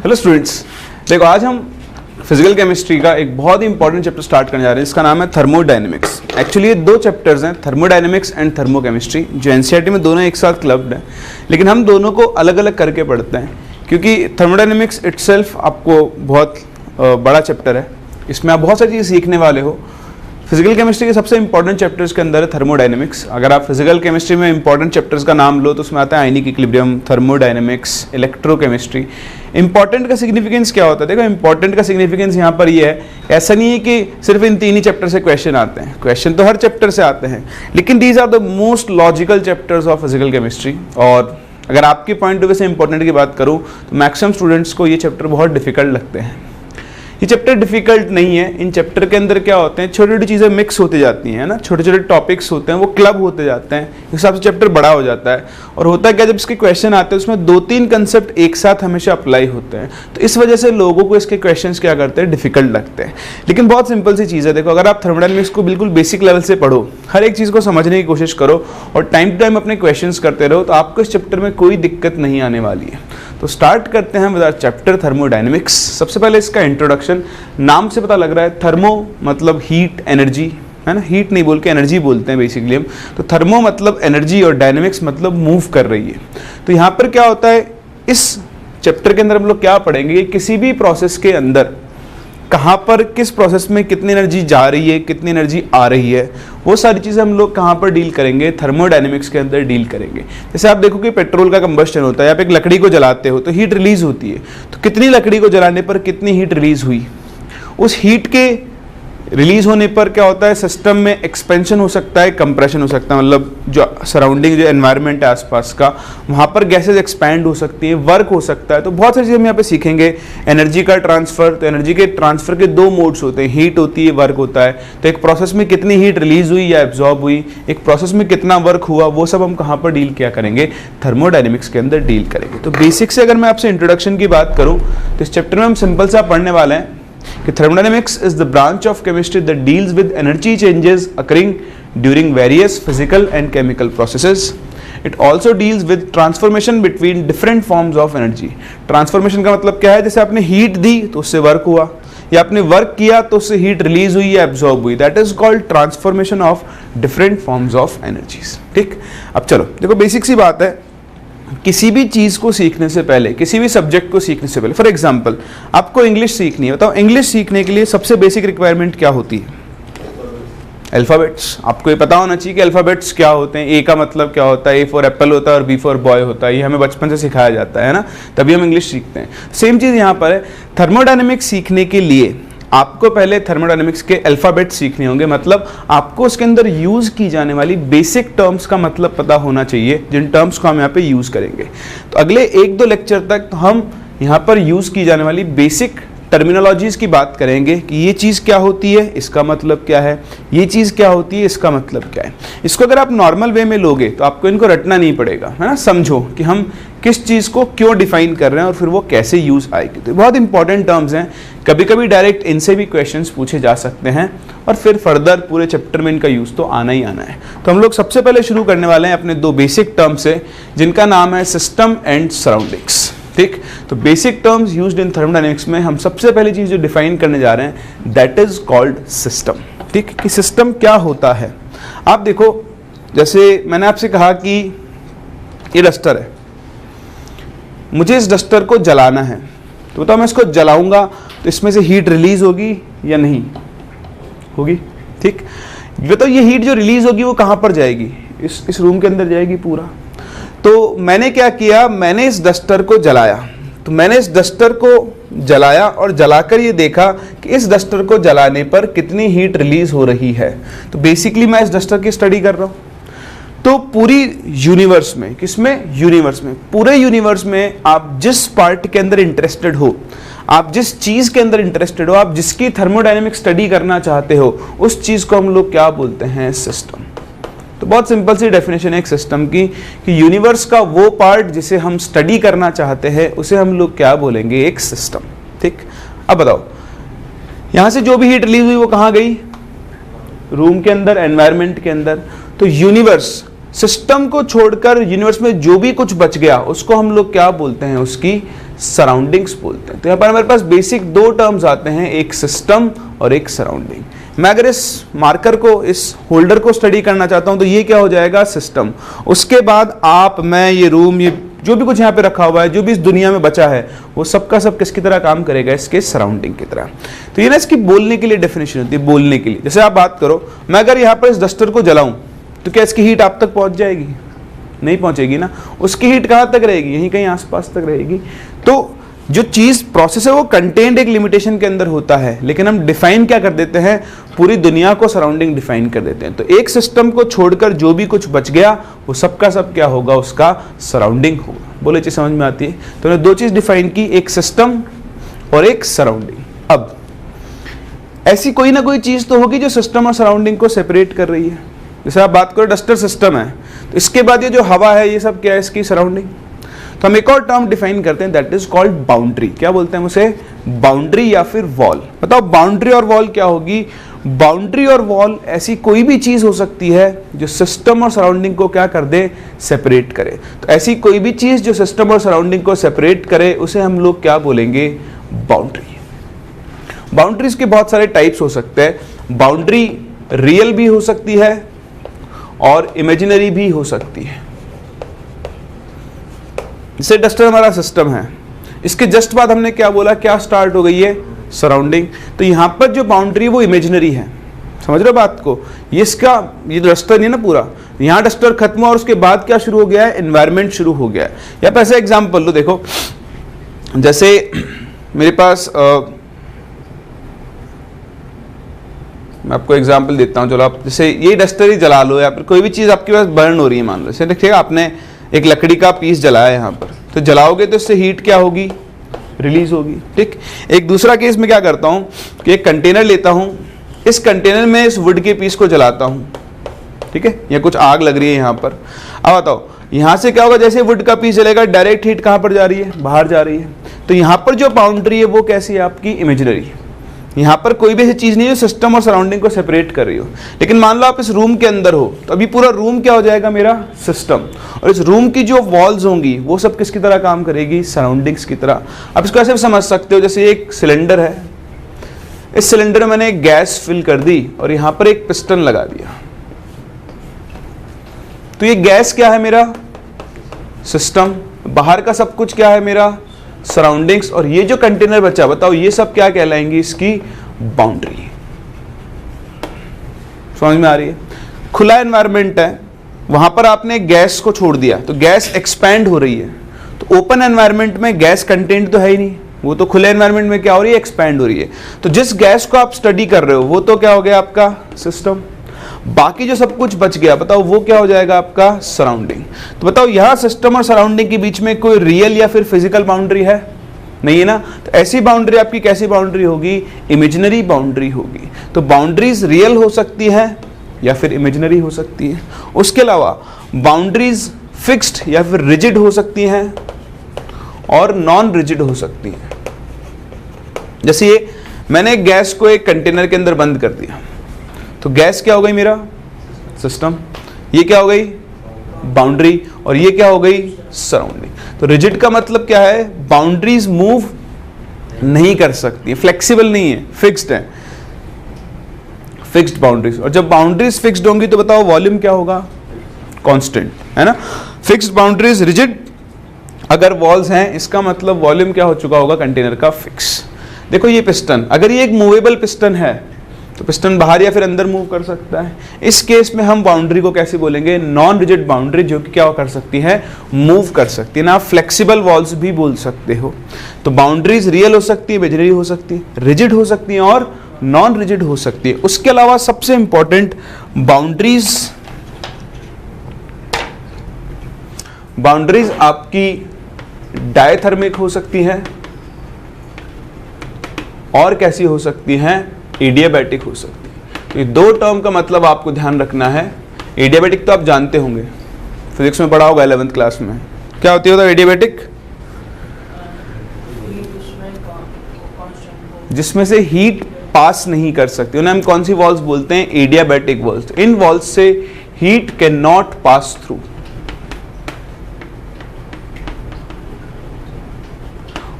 Hello students, देखो आज हम फिजिकल केमिस्ट्री का एक बहुत ही इंपॉर्टेंट चैप्टर स्टार्ट करने जा रहे हैं। इसका नाम है थर्मोडायनेमिक्स। एक्चुअली ये दो चैप्टर्स हैं, थर्मोडायनेमिक्स एंड थर्मोकेमिस्ट्री, जो एनसीईआरटी में दोनों एक साथ क्लब्ड हैं, लेकिन हम दोनों को अलग अलग करके पढ़ते हैं क्योंकि थर्मोडायनेमिक्स इटसेल्फ आपको बहुत बड़ा चैप्टर है। इसमें आप बहुत सारी चीज़ें सीखने वाले हो। फिजिकल केमिस्ट्री के सबसे इंपॉर्टेंट चैप्टर्स के अंदर है थर्मोडायनेमिक्स। अगर आप फिजिकल केमिस्ट्री में इंपॉर्टेंट चैप्टर्स का नाम लो तो उसमें आता है ionic equilibrium, thermodynamics, electrochemistry. Important का सिग्निफिकेंस क्या होता है? देखो इंपॉर्टेंट का सिग्निफिकेंस यहाँ पर ये है, ऐसा नहीं है कि सिर्फ इन तीन ही चैप्टर से क्वेश्चन आते हैं। क्वेश्चन तो हर चैप्टर से आते हैं, लेकिन these are the most logical chapters of physical chemistry. और अगर आपके पॉइंट ऑफ व्यू से इंपॉर्टेंट की बात करूँ तो मैक्सिमम स्टूडेंट्स को ये चैप्टर बहुत डिफिकल्ट लगते हैं। ये चैप्टर डिफिकल्ट नहीं है। इन चैप्टर के अंदर क्या होते हैं, छोटी छोटी चीज़ें मिक्स होती जाती हैं, है ना, छोटे छोटे टॉपिक्स होते हैं, वो क्लब होते जाते हैं, इस हिसाब से चैप्टर बड़ा हो जाता है। और होता है क्या, जब इसके क्वेश्चन आते हैं उसमें दो तीन कंसेप्ट एक साथ हमेशा अप्लाई होते हैं, तो इस वजह से लोगों को इसके क्वेश्चंस क्या करते हैं, डिफिकल्ट लगते हैं। लेकिन बहुत सिंपल सी चीज़ है। देखो अगर आप थर्मोडायनेमिक्स को बिल्कुल बेसिक लेवल से पढ़ो, हर एक चीज़ को समझने की कोशिश करो और टाइम टू टाइम अपने क्वेश्चंस करते रहो, तो आपको इस चैप्टर में कोई दिक्कत नहीं आने वाली है। तो स्टार्ट करते हैं विद आवर चैप्टर थर्मोडायनेमिक्स। सबसे पहले इसका इंट्रोडक्शन, नाम से पता लग रहा है थर्मो मतलब हीट, एनर्जी, है ना, हीट नहीं बोल के एनर्जी बोलते हैं बेसिकली हम। तो थर्मो मतलब एनर्जी और डायनेमिक्स मतलब मूव कर रही है। तो यहाँ पर क्या होता है, इस चैप्टर के अंदर हम लोग क्या पढ़ेंगे, किसी भी प्रोसेस के अंदर कहाँ पर किस प्रोसेस में कितनी एनर्जी जा रही है, कितनी एनर्जी आ रही है, वो सारी चीज़ें हम लोग कहाँ पर डील करेंगे, थर्मोडायनेमिक्स के अंदर डील करेंगे। जैसे आप देखो कि पेट्रोल का कंबस्टन होता है, आप एक लकड़ी को जलाते हो तो हीट रिलीज होती है, तो कितनी लकड़ी को जलाने पर कितनी हीट रिलीज हुई, उस हीट के रिलीज होने पर क्या होता है, सिस्टम में एक्सपेंशन हो सकता है, कंप्रेशन हो सकता है, मतलब जो सराउंडिंग जो एनवायरनमेंट है आसपास का, वहाँ पर गैसेज एक्सपैंड हो सकती है, वर्क हो सकता है। तो बहुत सारी चीज़ें हम यहाँ पे सीखेंगे। एनर्जी का ट्रांसफर, तो एनर्जी के ट्रांसफर के दो मोड्स होते हैं, हीट होती है, वर्क होता है। तो एक प्रोसेस में कितनी हीट रिलीज हुई या एब्जॉर्ब हुई, एक प्रोसेस में कितना वर्क हुआ, वो सब हम कहाँ पर डील किया करेंगे, थर्मोडायनेमिक्स के अंदर डील करेंगे। तो बेसिक से अगर मैं आपसे इंट्रोडक्शन की बात करूँ तो इस चैप्टर में हम सिंपल सा पढ़ने वाले हैं कि thermodynamics is the branch of chemistry that deals with energy changes occurring during various physical and chemical processes. It also deals with transformation between different forms of energy. Transformation का मतलब क्या है, जैसे आपने heat दी तो उससे work हुआ, या आपने वर्क किया तो उससे हीट रिलीज हुई या एब्जॉर्ब हुई, that is called transformation of different forms of energies. ठीक, अब चलो देखो बेसिक सी बात है, किसी भी चीज़ को सीखने से पहले, किसी भी सब्जेक्ट को सीखने से पहले, फॉर एग्जांपल आपको इंग्लिश सीखनी है, बताओ इंग्लिश सीखने के लिए सबसे बेसिक रिक्वायरमेंट क्या होती है? अल्फ़ाबेट्स। आपको ये पता होना चाहिए कि अल्फ़ाबेट्स क्या होते हैं, ए का मतलब क्या होता है, ए फॉर एप्पल होता है और बी फॉर बॉय होता है। ये हमें बचपन से सिखाया जाता है ना, तभी हम इंग्लिश सीखते हैं। सेम चीज़ यहाँ पर है, थर्मोडायनेमिक्स सीखने के लिए आपको पहले थर्मोडायनेमिक्स के अल्फ़ाबेट सीखने होंगे, मतलब आपको उसके अंदर यूज़ की जाने वाली बेसिक टर्म्स का मतलब पता होना चाहिए, जिन टर्म्स को हम यहाँ पे यूज़ करेंगे। तो अगले एक दो लेक्चर तक तो हम यहाँ पर यूज़ की जाने वाली बेसिक टर्मिनोलॉजीज़ की बात करेंगे कि ये चीज़ क्या होती है, इसका मतलब क्या है, ये चीज़ क्या होती है, इसका मतलब क्या है। इसको अगर आप नॉर्मल वे में लोगे तो आपको इनको रटना नहीं पड़ेगा, है ना, समझो कि हम किस चीज़ को क्यों डिफाइन कर रहे हैं और फिर वो कैसे यूज़ आएगी। तो बहुत इंपॉर्टेंट टर्म्स हैं, कभी कभी डायरेक्ट इनसे भी क्वेश्चंस पूछे जा सकते हैं और फिर फर्दर पूरे चैप्टर में इनका यूज़ तो आना ही आना है। तो हम लोग सबसे पहले शुरू करने वाले हैं अपने दो बेसिक टर्म्स से, जिनका नाम है सिस्टम एंड सराउंडिंग्स। ठीक, तो basic terms used in thermodynamics में हम सबसे पहली चीज़ जो डिफाइन करने जा रहे हैं, दैट इज कॉल्ड सिस्टम। ठीक, कि सिस्टम क्या होता है। आप देखो, जैसे मैंने आपसे कहा कि ये डस्टर है, मुझे इस डस्टर को जलाना है, तो बताओ मैं इसको जलाऊंगा तो इसमें से हीट रिलीज होगी या नहीं होगी? ठीक, बताओ ये हीट जो रिलीज होगी वो कहाँ पर जाएगी, इस रूम के अंदर जाएगी पूरा। तो मैंने क्या किया, मैंने इस डस्टर को जलाया, तो मैंने इस डस्टर को जलाया और जलाकर ये देखा कि इस डस्टर को जलाने पर कितनी हीट रिलीज हो रही है। तो बेसिकली मैं इस डस्टर की स्टडी कर रहा हूँ। तो पूरी यूनिवर्स में, किसमें, यूनिवर्स में, पूरे यूनिवर्स में आप जिस पार्ट के अंदर इंटरेस्टेड हो, आप जिस चीज़ के अंदर इंटरेस्टेड हो, आप जिसकी थर्मोडायनेमिक स्टडी करना चाहते हो, उस चीज़ को हम लोग क्या बोलते हैं, सिस्टम। तो बहुत सिंपल सी डेफिनेशन है एक सिस्टम की कि यूनिवर्स का वो पार्ट जिसे हम स्टडी करना चाहते हैं उसे हम लोग क्या बोलेंगे, एक सिस्टम। ठीक, अब बताओ यहाँ से जो भी हीट रिलीज हुई वो कहाँ गई, रूम के अंदर, एनवायरनमेंट के अंदर। तो यूनिवर्स सिस्टम को छोड़कर यूनिवर्स में जो भी कुछ बच गया उसको हम लोग क्या बोलते हैं, उसकी सराउंडिंग्स बोलते हैं। तो यहाँ पर हमारे पास बेसिक दो टर्म्स आते हैं, एक सिस्टम और एक सराउंडिंग। मैं अगर इस मार्कर को, इस होल्डर को स्टडी करना चाहता हूं तो ये क्या हो जाएगा, सिस्टम। उसके बाद आप, मैं, ये रूम, ये जो भी कुछ यहाँ पे रखा हुआ है, जो भी इस दुनिया में बचा है, वो सबका सब किसकी तरह काम करेगा, इसके सराउंडिंग की तरह। तो ये ना इसकी बोलने के लिए डेफिनेशन होती है, बोलने के लिए। जैसे आप बात करो, मैं अगर यहाँ पर इस डस्टर को जलाऊं तो क्या इसकी हीट आप तक पहुंच जाएगी, नहीं पहुंचेगी ना। उसकी हीट कहाँ तक रहेगी, यहीं कहीं आसपास तक रहेगी। तो जो चीज प्रोसेस है वो कंटेंट एक लिमिटेशन के अंदर होता है, लेकिन हम डिफाइन क्या कर देते हैं, पूरी दुनिया को सराउंडिंग डिफाइन कर देते हैं। तो एक सिस्टम को छोड़कर जो भी कुछ बच गया वो सबका सब क्या होगा, उसका सराउंडिंग होगा। बोले चीज समझ में आती है। तो हमने दो चीज डिफाइन की, एक सिस्टम और एक सराउंडिंग। अब ऐसी कोई ना कोई चीज तो होगी जो सिस्टम और सराउंडिंग को सेपरेट कर रही है। जैसे आप बात करो, डस्टर सिस्टम है, तो इसके बाद ये जो हवा है ये सब क्या है, इसकी सराउंडिंग। तो हम एक और टर्म डिफाइन करते हैं, दैट इज कॉल्ड बाउंड्री। क्या बोलते हैं उसे, बाउंड्री या फिर वॉल। बताओ बाउंड्री और वॉल क्या होगी। बाउंड्री और वॉल ऐसी कोई भी चीज हो सकती है जो सिस्टम और सराउंडिंग को क्या कर दे, सेपरेट करे। तो ऐसी कोई भी चीज जो सिस्टम और सराउंडिंग को सेपरेट करे उसे हम लोग क्या बोलेंगे, बाउंड्री। बाउंड्रीज के बहुत सारे टाइप्स हो सकते हैं। बाउंड्री रियल भी हो सकती है और इमेजिनरी भी हो सकती है। जैसे डस्टर हमारा सिस्टम है, इसके जस्ट बाद हमने क्या बोला, क्या स्टार्ट हो गई है, सराउंडिंग। तो यहां पर जो बाउंड्री वो इमेजिनरी है, समझ रहे हो बात को। ये इसका, ये डस्टर नहीं ना पूरा, यहां डस्टर खत्म हुआ और उसके बाद क्या शुरू हो गया है, एनवायरमेंट शुरू हो गया है। या फिर ऐसे एग्जाम्पल लो, देखो जैसे मेरे पास मैं आपको एग्जाम्पल देता हूं। चलो आप जैसे ये डस्टर ही जला लो, या फिर कोई भी चीज आपके पास बर्न हो रही है, मान लो जैसे देखिएगा आपने एक लकड़ी का पीस जलाया यहाँ पर, तो जलाओगे तो इससे हीट क्या होगी, रिलीज होगी। ठीक। एक दूसरा केस में क्या करता हूँ कि एक कंटेनर लेता हूँ, इस कंटेनर में इस वुड के पीस को जलाता हूँ, ठीक है, या कुछ आग लग रही है यहाँ पर। अब बताओ यहाँ से क्या होगा, जैसे वुड का पीस जलेगा डायरेक्ट हीट कहाँ पर जा रही है, बाहर जा रही है। तो यहाँ पर जो बाउंड्री है वो कैसी है, आपकी इमेजिनरी। यहाँ पर कोई भी ऐसी चीज नहीं है जो सिस्टम और सराउंडिंग को सेपरेट कर रही हो। लेकिन मान लो आप इस रूम के अंदर हो, तो अभी पूरा रूम क्या हो जाएगा, मेरा सिस्टम। और इस रूम की जो वॉल्स होंगी वो सब किसकी तरह काम करेगी, सराउंडिंग्स की तरह। आप इसको ऐसे भी समझ सकते हो, जैसे एक सिलेंडर है, इस सिलेंडर में मैंने गैस फिल कर दी और यहाँ पर एक पिस्टन लगा दिया। तो ये गैस क्या है, मेरा सिस्टम। बाहर का सब कुछ क्या है, मेरा सराउंडिंग्स। और ये जो कंटेनर बचा, बताओ ये सब क्या कहलाएंगी, इसकी बाउंड्री। समझ में आ रही है। खुला एनवायरनमेंट है, वहां पर आपने गैस को छोड़ दिया तो गैस एक्सपैंड हो रही है। तो ओपन एनवायरनमेंट में गैस कंटेंट तो है ही नहीं, वो तो खुले एनवायरनमेंट में क्या हो रही है, एक्सपैंड हो रही है। तो जिस गैस को आप स्टडी कर रहे हो वो तो क्या हो गया, आपका सिस्टम। बाकी जो सब कुछ बच गया, बताओ वो क्या हो जाएगा, आपका सराउंडिंग। तो बताओ यहां सिस्टम और सराउंडिंग के बीच में कोई रियल या फिर फिजिकल बाउंड्री है, नहीं है ना। तो ऐसी बाउंड्री आपकी कैसी बाउंड्री होगी, इमेजिनरी बाउंड्री होगी। तो बाउंड्रीज रियल हो सकती है या फिर इमेजिनरी हो सकती है। उसके अलावा बाउंड्रीज फिक्स्ड या फिर रिजिड हो सकती हैं और नॉन रिजिड हो सकती हैं। जैसे ये मैंने गैस को एक कंटेनर के अंदर बंद कर दिया, तो गैस क्या हो गई, मेरा सिस्टम। ये क्या हो गई, बाउंड्री। और ये क्या हो गई, सराउंडिंग। तो रिजिड का मतलब क्या है, बाउंड्रीज मूव नहीं कर सकती, फ्लेक्सिबल नहीं है, फिक्स्ड है, फिक्स्ड बाउंड्रीज। और जब बाउंड्रीज फिक्स्ड होंगी तो बताओ वॉल्यूम क्या होगा, कांस्टेंट, है ना। Fixed boundaries, rigid. अगर वॉल्स हैं इसका मतलब वॉल्यूम क्या हो चुका होगा, कंटेनर का फिक्स। देखो ये पिस्टन, अगर ये एक मूवेबल पिस्टन है तो पिस्टन बाहर या फिर अंदर मूव कर सकता है। इस केस में हम बाउंड्री को कैसे बोलेंगे, नॉन रिजिड बाउंड्री, जो कि क्या कर सकती है, मूव कर सकती है ना। आप फ्लेक्सिबल वॉल्स भी बोल सकते हो। तो बाउंड्रीज रियल हो सकती है, इमेजिनरी हो सकती है, रिजिड हो सकती है और नॉन रिजिड हो सकती है। उसके अलावा सबसे इंपॉर्टेंट, बाउंड्रीज आपकी डायथर्मिक हो सकती है और कैसी हो सकती हैं, एडियाबैटिक हो सकती है। तो ये दो टर्म का मतलब आपको ध्यान रखना है। एडियाबैटिक तो आप जानते होंगे, फिजिक्स में पढ़ा होगा 11th क्लास में। क्या होती है एडियाबैटिक, जिसमें से हीट पास नहीं कर सकती उन्हें हम कौन सी वॉल्स बोलते हैं, एडियाबैटिक वॉल्स। इन वॉल्स से heat can not pass through.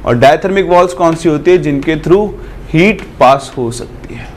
और डायथर्मिक वॉल्स कौन सी होती है? जिनके थ्रू हीट पास हो सकती है।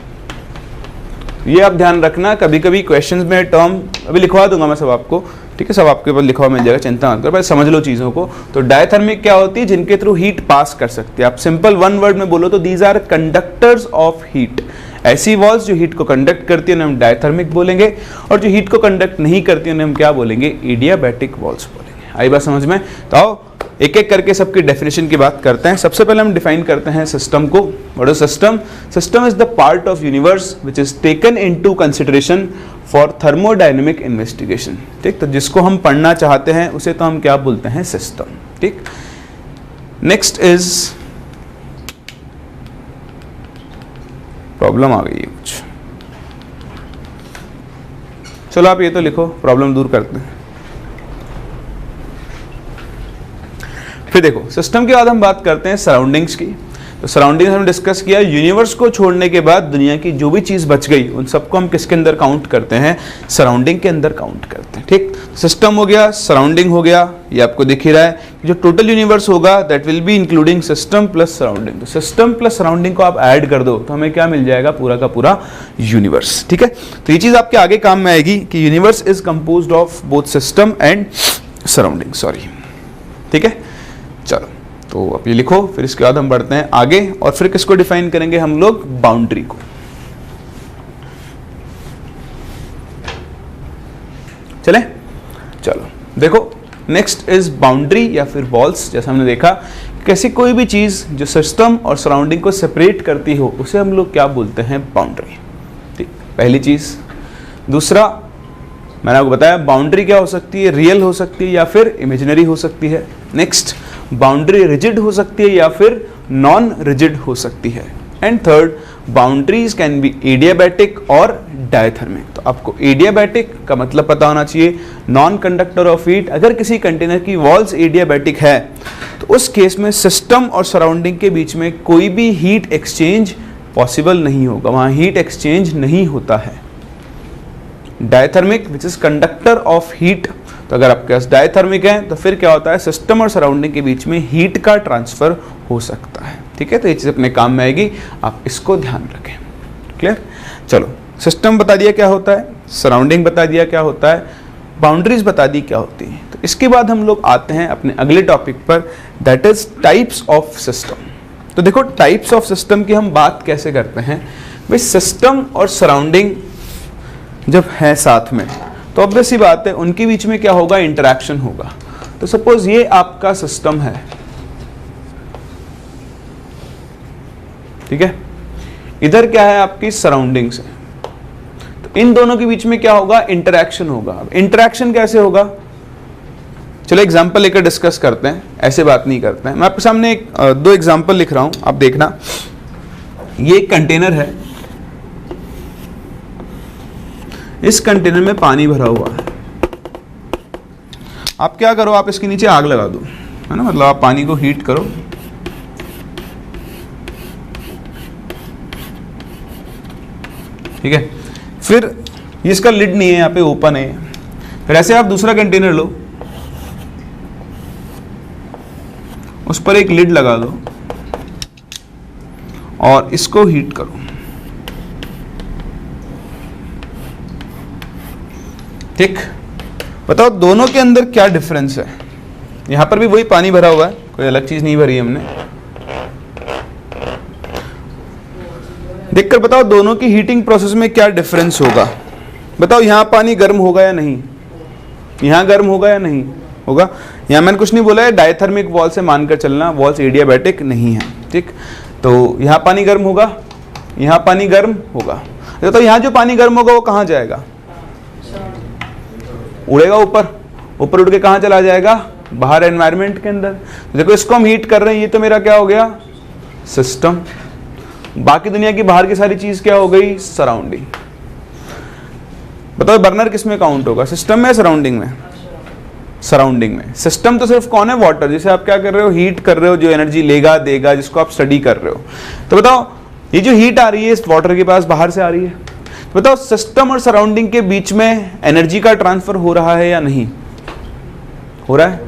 ये आप ध्यान रखना, कभी कभी क्वेश्चंस में टर्म अभी लिखवा दूंगा मैं सब आपको, ठीक है, सब आपके पास लिखवा मिल जाएगा, चिंता मत करो, बस समझ लो चीजों को। तो डायथर्मिक क्या होती है? जिनके थ्रू हीट पास कर सकती है। आप सिंपल वन वर्ड में बोलो तो these are conductors of heat. ऐसी वॉल्स जो हीट को कंडक्ट करती है उन्हें हम डायथर्मिक बोलेंगे, और जो हीट को कंडक्ट नहीं करती उन्हें हम क्या बोलेंगे? एडियाबैटिक वॉल्स बोलेंगे। आई बात समझ में? तो आओ एक एक करके सबकी डेफिनेशन की बात करते हैं। सबसे पहले हम डिफाइन करते हैं सिस्टम को। What is system? System is the part of universe which is taken into consideration for thermodynamic investigation. ठीक, तो जिसको हम पढ़ना चाहते हैं उसे तो हम क्या बोलते हैं? सिस्टम। ठीक, नेक्स्ट इज, प्रॉब्लम आ गई है कुछ, चलो आप ये तो लिखो, प्रॉब्लम दूर करते हैं। फिर देखो, सिस्टम के बाद हम बात करते हैं सराउंडिंग्स की। तो सराउंडिंग्स हमने डिस्कस किया, यूनिवर्स को छोड़ने के बाद दुनिया की जो भी चीज बच गई उन सबको हम किसके अंदर काउंट करते हैं? सराउंडिंग के अंदर काउंट करते हैं। ठीक, सिस्टम हो गया, सराउंडिंग हो गया, ये आपको दिख ही रहा है। जो टोटल यूनिवर्स होगा that will be including system plus surrounding. तो सिस्टम प्लस सराउंडिंग को आप ऐड कर दो तो हमें क्या मिल जाएगा? पूरा का पूरा यूनिवर्स। ठीक है, तो ये चीज आपके आगे काम में आएगी कि universe is composed of both system and surrounding. Sorry, ठीक है, चलो तो अब ये लिखो। फिर इसके बाद हम बढ़ते हैं आगे, और फिर किसको डिफाइन करेंगे हम लोग? बाउंड्री को। चले, चलो देखो, नेक्स्ट इज बाउंड्री या फिर वॉल्स। जैसा हमने देखा, कैसी कोई भी चीज जो सिस्टम और सराउंडिंग को सेपरेट करती हो उसे हम लोग क्या बोलते हैं? बाउंड्री। ठीक, पहली चीज। दूसरा, मैंने आपको बताया बाउंड्री क्या हो सकती है? रियल हो सकती है या फिर इमेजिनरी हो सकती है। नेक्स्ट, बाउंड्री रिजिड हो सकती है या फिर नॉन रिजिड हो सकती है। And third, boundaries can be adiabatic और डायथर्मिक। तो आपको एडियाबैटिक का मतलब पता होना चाहिए, नॉन कंडक्टर ऑफ हीट। अगर किसी कंटेनर की वॉल्स एडियाबैटिक है तो उस केस में सिस्टम और सराउंडिंग के बीच में कोई भी हीट एक्सचेंज पॉसिबल नहीं होगा, वहां हीट एक्सचेंज नहीं होता है। Diathermic which is conductor of heat, तो अगर आपके पास डायथर्मिक है तो फिर क्या होता है? सिस्टम और सराउंडिंग के बीच में हीट का ट्रांसफर हो सकता है। ठीक है, तो ये चीज अपने काम में आएगी, आप इसको ध्यान रखें। क्लियर? चलो, सिस्टम बता दिया क्या होता है, सराउंडिंग बता दिया क्या होता है, बाउंड्रीज बता दी क्या होती है। तो इसके बाद हम लोग आते हैं अपने अगले टॉपिक पर, that is types of system. तो देखो, टाइप्स ऑफ सिस्टम की हम बात कैसे करते हैं भाई? सिस्टम और सराउंडिंग जब है साथ में तो ऑब्वियस सी बात है उनके बीच में क्या होगा? इंटरैक्शन होगा। तो सपोज ये आपका सिस्टम है, ठीक है, इधर क्या है? आपकी सराउंडिंग्स है। तो इन दोनों के बीच में क्या होगा? इंटरैक्शन होगा। अब इंटरैक्शन कैसे होगा? चलो एग्जांपल लेकर डिस्कस करते हैं, ऐसे बात नहीं करते हैं। मैं आपके सामने दो एग्जांपल लिख रहा हूं, आप देखना। ये एक कंटेनर है, इस कंटेनर में पानी भरा हुआ है। आप क्या करो? आप इसके नीचे आग लगा दो, है ना, मतलब आप पानी को हीट करो। ठीक है, फिर इसका लिड नहीं है, यहाँ पे ओपन है। फिर ऐसे आप दूसरा कंटेनर लो, उस पर एक लिड लगा दो और इसको हीट करो। ठीक, बताओ दोनों के अंदर क्या डिफरेंस है? यहां पर भी वही पानी भरा हुआ है, कोई अलग चीज नहीं भरी हमने। देखकर बताओ दोनों की हीटिंग प्रोसेस में क्या डिफरेंस होगा। बताओ, यहां पानी गर्म होगा या नहीं? यहां गर्म होगा या नहीं होगा? यहां मैंने कुछ नहीं बोला है, डायथर्मिक वॉल से मानकर चलना, वॉल्स एडियाबैटिक नहीं है। ठीक, तो यहां पानी गर्म होगा, यहां पानी गर्म होगा। तो यहां जो पानी गर्म होगा वो कहां जाएगा? उड़ेगा ऊपर, ऊपर उड़ के कहां चला जाएगा? बाहर एनवायरनमेंट के अंदर। देखो, इसको हम हीट कर रहे हैं, ये तो मेरा क्या हो गया? सिस्टम। बाकी दुनिया की बाहर की सारी चीज क्या हो गई? सराउंडिंग। बताओ बर्नर किस में काउंट होगा? सिस्टम में, सराउंडिंग में? सराउंडिंग में। सिस्टम तो सिर्फ कौन है? वाटर, जिसे आप क्या कर रहे हो? हीट कर रहे हो, जो एनर्जी लेगा देगा, जिसको आप स्टडी कर रहे हो। तो बताओ, ये जो हीट आ रही है इस वाटर के पास बाहर से आ रही है, बताओ सिस्टम और सराउंडिंग के बीच में एनर्जी का ट्रांसफर हो रहा है या नहीं हो रहा है?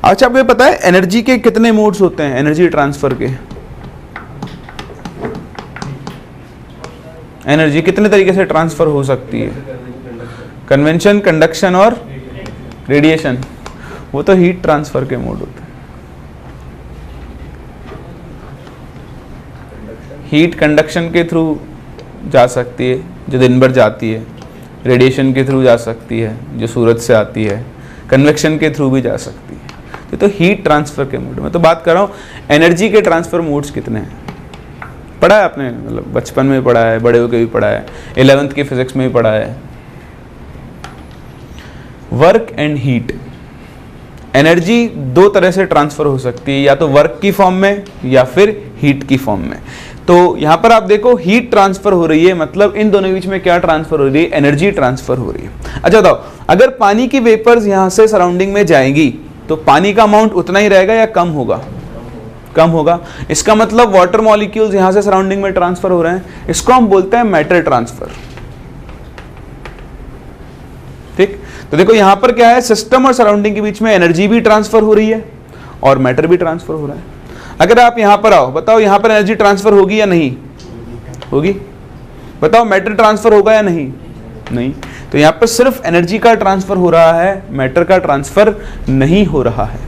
अच्छा, आपको पता है एनर्जी के कितने मोड्स होते हैं एनर्जी ट्रांसफर के? एनर्जी कितने तरीके से ट्रांसफर हो सकती है? कन्वेंशन, कंडक्शन और रेडिएशन। वो तो हीट ट्रांसफर के मोड होते हैं। हीट कंडक्शन के थ्रू जा सकती है जो दिन भर जाती है, रेडिएशन के थ्रू जा सकती है जो सूरज से आती है, कन्वेक्शन के थ्रू भी जा सकती है। तो हीट ट्रांसफर के मोड में तो बात कर रहा हूँ एनर्जी के ट्रांसफर मोड्स कितने हैं। पढ़ा है आपने, मतलब बचपन में पढ़ा है, बड़े होकर भी पढ़ा है, 11th की फिजिक्स में भी पढ़ा है। वर्क एंड हीट, एनर्जी दो तरह से ट्रांसफर हो सकती है, या तो वर्क की फॉर्म में या फिर हीट की फॉर्म में। तो यहां पर आप देखो हीट ट्रांसफर हो रही है, मतलब इन दोनों के बीच में क्या ट्रांसफर हो रही है? एनर्जी ट्रांसफर हो रही है। अच्छा बताओ, अगर पानी की वेपर्स यहां से सराउंडिंग में जाएंगी तो पानी का अमाउंट उतना ही रहेगा या कम होगा? कम होगा। इसका मतलब वाटर मॉलिक्यूल्स यहां से सराउंडिंग में ट्रांसफर हो रहे हैं, इसको हम बोलते हैं मैटर ट्रांसफर। ठीक, तो देखो यहां पर क्या है, सिस्टम और सराउंडिंग के बीच में एनर्जी भी ट्रांसफर हो रही है और मैटर भी ट्रांसफर हो रहा है। अगर आप यहां पर आओ, बताओ यहां पर एनर्जी ट्रांसफर होगी या नहीं होगी? बताओ मैटर ट्रांसफर होगा या नहीं? नहीं। तो यहां पर सिर्फ एनर्जी का ट्रांसफर हो रहा है, मैटर का ट्रांसफर नहीं हो रहा है।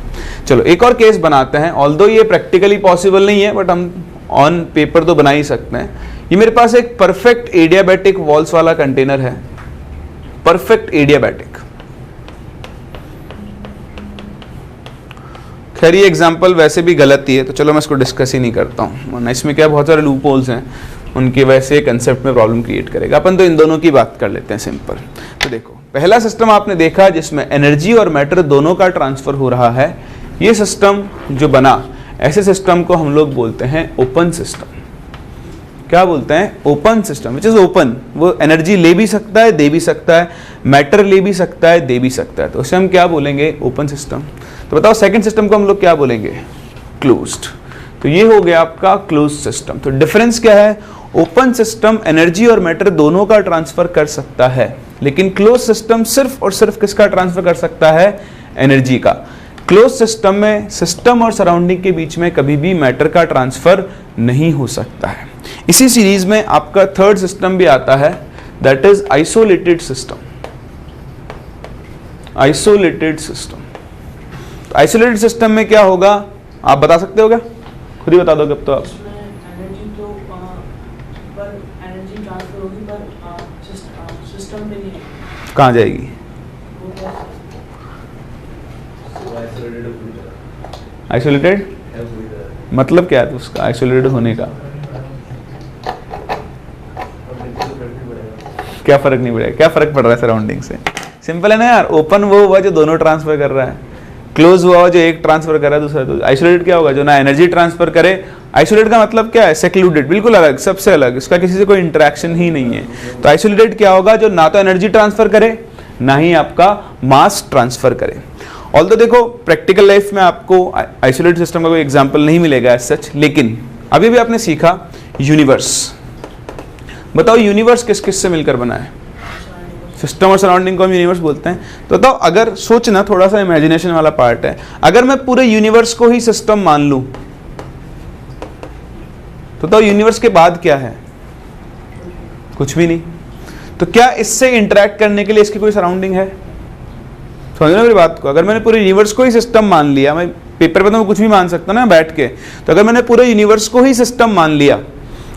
चलो एक और केस बनाते हैं, ऑल्दो ये प्रैक्टिकली पॉसिबल नहीं है बट हम ऑन पेपर तो बना ही सकते हैं। ये मेरे पास एक परफेक्ट एडियाबैटिक वॉल्स वाला कंटेनर है, परफेक्ट एडियाबैटिक। खैर ये एग्जांपल वैसे भी गलत ही है, तो चलो मैं इसको डिस्कस ही नहीं करता हूँ, वरना इसमें क्या बहुत सारे लूप होल्स हैं, उनके वैसे कंसेप्ट में प्रॉब्लम क्रिएट करेगा। अपन तो इन दोनों की बात कर लेते हैं सिंपल। तो देखो पहला सिस्टम आपने देखा जिसमें एनर्जी और मैटर दोनों का ट्रांसफर हो रहा है। ये सिस्टम जो बना, ऐसे सिस्टम को हम लोग बोलते हैं ओपन सिस्टम। क्या बोलते हैं? Open system, which is open. वो एनर्जी ले भी सकता है, दे भी सकता है, मैटर ले भी सकता है, दे भी सकता है, तो उसे हम क्या बोलेंगे? Open system. तो बताओ सेकंड सिस्टम को हम लोग क्या बोलेंगे? क्लोज्ड। तो ये हो गया आपका क्लोज सिस्टम। तो डिफरेंस क्या है? ओपन सिस्टम एनर्जी और मैटर दोनों का ट्रांसफर कर सकता है, लेकिन क्लोज सिस्टम सिर्फ और सिर्फ किसका ट्रांसफर कर सकता है? एनर्जी का। क्लोज सिस्टम में सिस्टम और सराउंडिंग के बीच में कभी भी मैटर का ट्रांसफर नहीं हो सकता है। इसी सीरीज में आपका थर्ड सिस्टम भी आता है, that is isolated system. Isolated system, isolated system में क्या होगा आप बता सकते हो क्या? खुद ही बता दो कब तो आप। एनर्जी ट्रांसफर होगी पर सिस्टम पे नहीं। कहाँ जाएगी? आइसोलेटेड मतलब क्या है उसका आइसोलेटेड होने का? क्या फर्क नहीं पड़ेगा? क्या फर्क पड़ रहा है सराउंडिंग से? सिंपल है ना यार, ओपन वो हुआ जो दोनों ट्रांसफर कर रहा है, क्लोज हुआ जो एक ट्रांसफर कर रहा है दूसरा। तो आइसोलेटेड क्या होगा? जो ना एनर्जी ट्रांसफर करे। आइसोलेटेड का मतलब क्या है? सेक्लूडेड, बिल्कुल अलग, सबसे अलग, इसका किसी से कोई इंटरेक्शन ही नहीं है। तो आइसोलेटेड क्या होगा? जो ना तो एनर्जी ट्रांसफर करे ना ही आपका मास ट्रांसफर करे। ऑल्दो देखो प्रैक्टिकल लाइफ में आपको आइसोलेटेड सिस्टम का कोई एग्जांपल नहीं मिलेगा एज सच, लेकिन अभी भी आपने सीखा यूनिवर्स। बताओ यूनिवर्स किस किस से मिलकर बना है? सिस्टम और सराउंडिंग को हम यूनिवर्स बोलते हैं। तो बताओ, अगर सोचना, थोड़ा सा इमेजिनेशन वाला पार्ट है, अगर मैं पूरे यूनिवर्स को ही सिस्टम मान लूं तो बताओ यूनिवर्स के बाद क्या है? कुछ भी नहीं। तो क्या इससे इंटरेक्ट करने के लिए इसकी कोई सराउंडिंग है? समझ रहे मेरी बात को? अगर मैंने पूरे यूनिवर्स को ही सिस्टम मान लिया, मैं पेपर पे तो मैं कुछ भी मान सकता ना बैठ के, तो अगर मैंने पूरे यूनिवर्स को ही सिस्टम मान लिया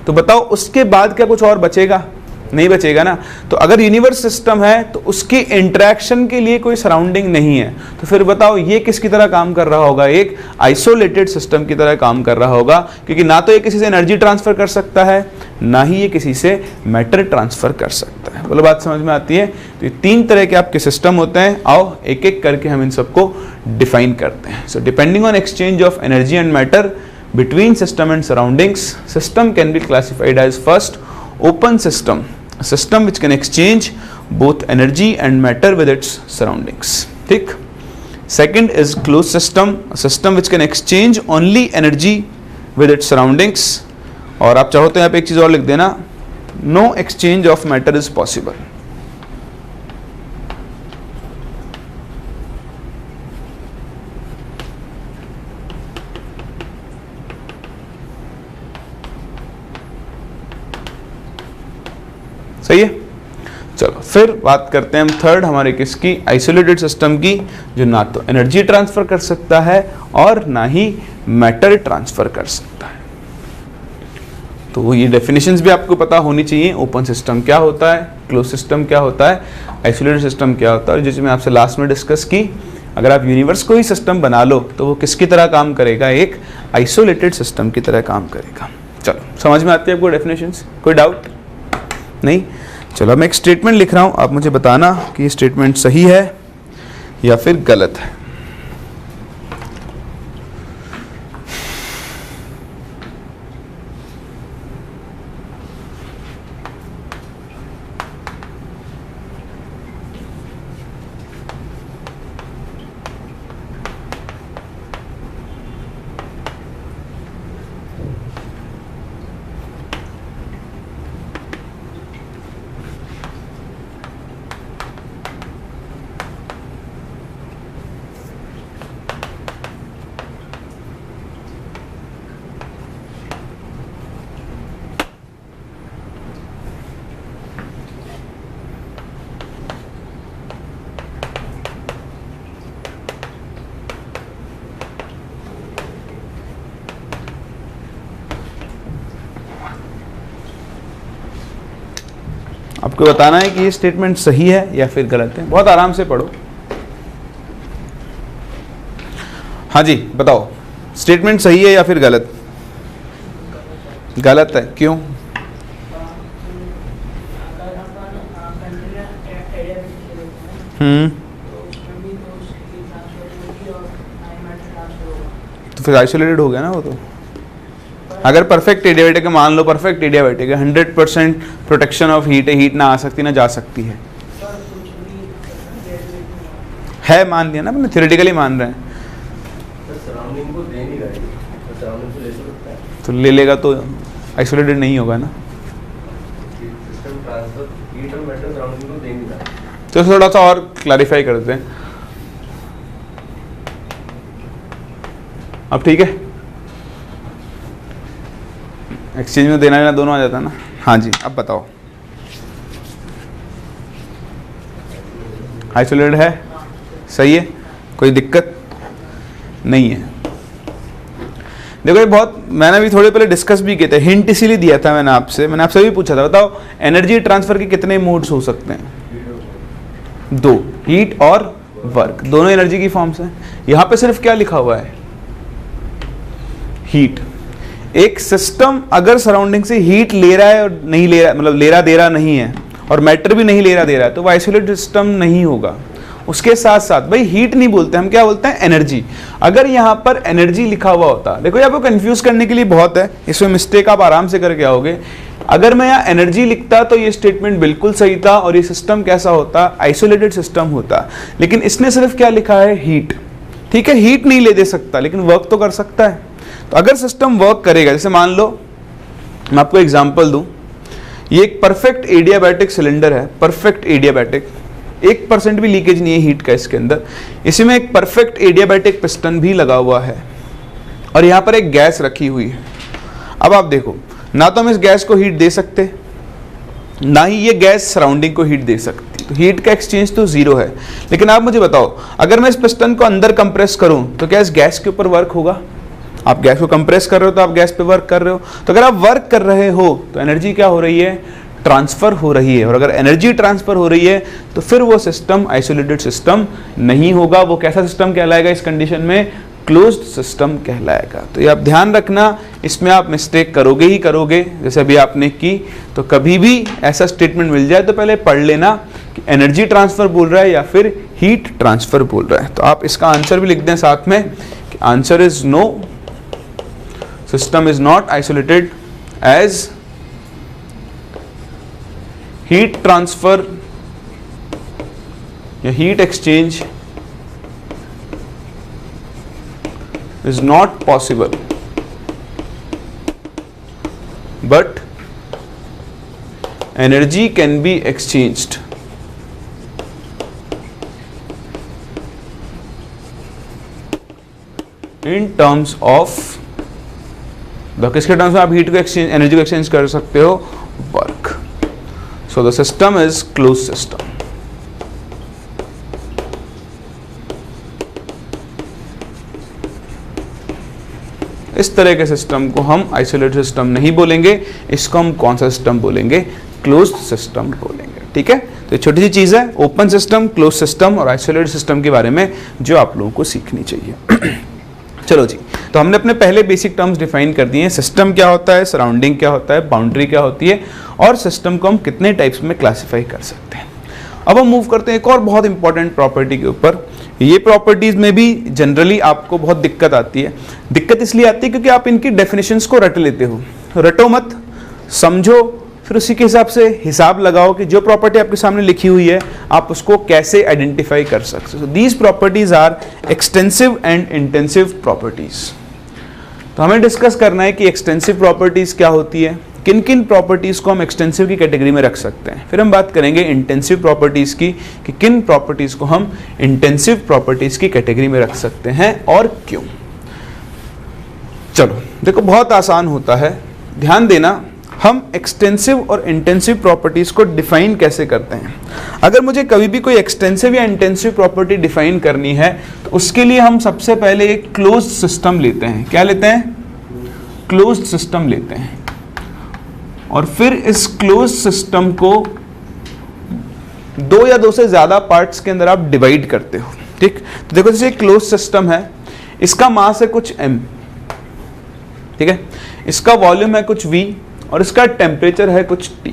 तो बताओ उसके बाद क्या कुछ और बचेगा? नहीं बचेगा ना। तो अगर यूनिवर्स सिस्टम है तो उसकी इंटरेक्शन के लिए कोई सराउंडिंग नहीं है, तो फिर बताओ ये किसकी तरह काम कर रहा होगा? एक आइसोलेटेड सिस्टम की तरह काम कर रहा होगा, क्योंकि ना तो ये किसी से एनर्जी ट्रांसफर कर सकता है, ना ही ये किसी से मैटर ट्रांसफर कर सकता है। बोलो बात समझ में आती है? तो ये तीन तरह के आपके सिस्टम होते हैं। आओ एक एक करके हम इन सबको डिफाइन करते हैं। So depending on exchange of energy and matter between system and surroundings, system can be classified as first open system, a system which can exchange both energy and matter with its surroundings. ठीक। Second is closed system, a system which can exchange only energy with its surroundings. और आप चाहो तो यहाँ पे एक चीज़ और लिख देना, no exchange of matter is possible. सही है। चलो फिर बात करते हैं हम थर्ड हमारे किसकी, आइसोलेटेड सिस्टम की, जो ना तो एनर्जी ट्रांसफर कर सकता है और ना ही मैटर ट्रांसफर कर सकता है। तो ये डेफिनेशंस भी आपको पता होनी चाहिए। ओपन सिस्टम क्या होता है, क्लोज सिस्टम क्या होता है, आइसोलेटेड सिस्टम क्या होता है, जिसे मैं आपसे लास्ट में डिस्कस की। अगर आप यूनिवर्स को ही सिस्टम बना लो तो वो किसकी तरह काम करेगा, एक आइसोलेटेड सिस्टम की तरह काम करेगा। चलो समझ में आती है आपको डेफिनेशंस, कोई डाउट नहीं। चलो मैं एक स्टेटमेंट लिख रहा हूं, आप मुझे बताना कि ये स्टेटमेंट सही है या फिर गलत है। आपको बताना है कि ये स्टेटमेंट सही है या फिर गलत है। बहुत आराम से पढ़ो। हाँ जी बताओ, स्टेटमेंट सही है या फिर गलत? गलत है, क्यों? तो फिर आइसोलेटेड हो गया ना वो। तो अगर परफेक्ट एडियाबैटिक है, मान लो परफेक्ट एडियाबैटिक है, 100% प्रोटेक्शन ऑफ हीट है, हीट ना आ सकती ना जा सकती है, मान लिया ना अपने, थ्योरेटिकली मान रहे हैं, तो ले लेगा तो आइसोलेटेड नहीं होगा ना। तो थोड़ा सा और क्लैरिफाई कर देते हैं। अब ठीक है, एक्सचेंज में देना लेना दोनों आ जाता है ना। हाँ जी अब बताओ, आइसोलेटेड है, सही है, कोई दिक्कत नहीं है। देखो ये बहुत, मैंने भी थोड़े पहले डिस्कस भी किए थे, हिंट इसीलिए दिया था मैंने आपसे भी पूछा था, बताओ एनर्जी ट्रांसफर के कितने मोड्स हो सकते हैं? दो, हीट और वर्क, दोनों एनर्जी की फॉर्म्स हैं। यहां पे सिर्फ क्या लिखा हुआ है? हीट। एक सिस्टम अगर सराउंडिंग से हीट ले रहा है और नहीं ले रहा, मतलब ले रहा दे रहा नहीं है, और मैटर भी नहीं ले रहा दे रहा है, तो वो आइसोलेटेड सिस्टम नहीं होगा। उसके साथ साथ भाई हीट नहीं बोलते, हम क्या बोलते हैं? एनर्जी। अगर यहाँ पर एनर्जी लिखा हुआ होता, देखो ये आपको कंफ्यूज करने के लिए बहुत है, इसमें मिस्टेक आप आराम से करके आओगे। अगर मैं यहाँ एनर्जी लिखता तो ये स्टेटमेंट बिल्कुल सही था और ये सिस्टम कैसा होता? आइसोलेटेड सिस्टम होता। लेकिन इसने सिर्फ क्या लिखा है? हीट। ठीक है, हीट नहीं ले दे सकता लेकिन वर्क तो कर सकता है। तो अगर सिस्टम वर्क करेगा, जैसे मान लो मैं आपको एग्जांपल दूं, ये एक परफेक्ट एडियाबैटिक सिलेंडर है, परफेक्ट एडियाबैटिक, 1% भी लीकेज नहीं है हीट का इसके अंदर। इसी में एक परफेक्ट एडियाबैटिक पिस्टन भी लगा हुआ है और यहाँ पर एक गैस रखी हुई है। अब आप देखो, ना तो हम इस गैस को हीट दे सकते, ना ही ये गैस सराउंडिंग को हीट दे सकती, तो हीट का एक्सचेंज तो जीरो है। लेकिन आप मुझे बताओ, अगर मैं इस पिस्टन को अंदर कंप्रेस करूं तो क्या इस गैस के ऊपर वर्क होगा? आप गैस को कंप्रेस कर रहे हो तो आप गैस पे वर्क कर रहे हो। तो अगर आप वर्क कर रहे हो तो एनर्जी क्या हो रही है? ट्रांसफर हो रही है। और अगर एनर्जी ट्रांसफर हो रही है तो फिर वो सिस्टम आइसोलेटेड सिस्टम नहीं होगा। वो कैसा सिस्टम कहलाएगा इस कंडीशन में? क्लोज्ड सिस्टम कहलाएगा। तो ये आप ध्यान रखना, इसमें आप मिस्टेक करोगे ही करोगे, जैसे अभी आपने की। तो कभी भी ऐसा स्टेटमेंट मिल जाए तो पहले पढ़ लेना कि एनर्जी ट्रांसफर बोल रहा है या फिर हीट ट्रांसफर बोल रहा है। तो आप इसका आंसर भी लिख दें साथ में कि answer is no, system is not isolated as heat transfer या heat exchange is not possible, but energy can be exchanged in terms of किसके टर्म्स में आप हीट को एक्सचेंज, एनर्जी को एक्सचेंज कर सकते हो, work. So the system is close system. इस तरह के सिस्टम को हम आइसोलेटेड सिस्टम नहीं बोलेंगे, इसको हम कौन सा सिस्टम बोलेंगे, क्लोज्ड सिस्टम बोलेंगे। ठीक है, तो छोटी सी चीज है, ओपन सिस्टम, क्लोज सिस्टम और आइसोलेटेड सिस्टम के बारे में जो आप लोगों को सीखनी चाहिए। चलो जी, तो हमने अपने पहले बेसिक टर्म्स डिफाइन कर दिए हैं। सिस्टम क्या होता है, सराउंडिंग क्या होता है, बाउंड्री क्या होती है, और सिस्टम को हम कितने टाइप्स में क्लासिफाई कर सकते हैं। अब हम मूव करते हैं एक और बहुत इंपॉर्टेंट प्रॉपर्टी के ऊपर। ये प्रॉपर्टीज में भी जनरली आपको बहुत दिक्कत आती है। दिक्कत इसलिए आती है क्योंकि आप इनकी डेफिनेशंस को रट लेते हो। रटो मत, समझो, फिर उसी के हिसाब से हिसाब लगाओ कि जो प्रॉपर्टी आपके सामने लिखी हुई है आप उसको कैसे आइडेंटिफाई कर सकते हो। These properties are extensive and intensive properties. तो हमें डिस्कस करना है कि एक्सटेंसिव प्रॉपर्टीज क्या होती है, किन किन प्रॉपर्टीज को हम एक्सटेंसिव की कैटेगरी में रख सकते हैं। फिर हम बात करेंगे इंटेंसिव प्रॉपर्टीज की कि किन प्रॉपर्टीज को हम इंटेंसिव प्रॉपर्टीज की कैटेगरी में रख सकते हैं और क्यों। चलो देखो, बहुत आसान होता है, ध्यान देना। हम एक्सटेंसिव और इंटेंसिव प्रॉपर्टीज को डिफाइन कैसे करते हैं। अगर मुझे कभी भी कोई एक्सटेंसिव या इंटेंसिव प्रॉपर्टी डिफाइन करनी है तो उसके लिए हम सबसे पहले एक क्लोज्ड सिस्टम लेते हैं। क्या लेते हैं? क्लोज्ड सिस्टम लेते हैं। और फिर इस क्लोज्ड सिस्टम को दो या दो से ज्यादा पार्ट्स के अंदर आप डिवाइड करते हो। ठीक, तो देखो जैसे क्लोज्ड सिस्टम है, इसका मास है कुछ m, ठीक है, इसका वॉल्यूम है कुछ v और इसका टेम्परेचर है कुछ T।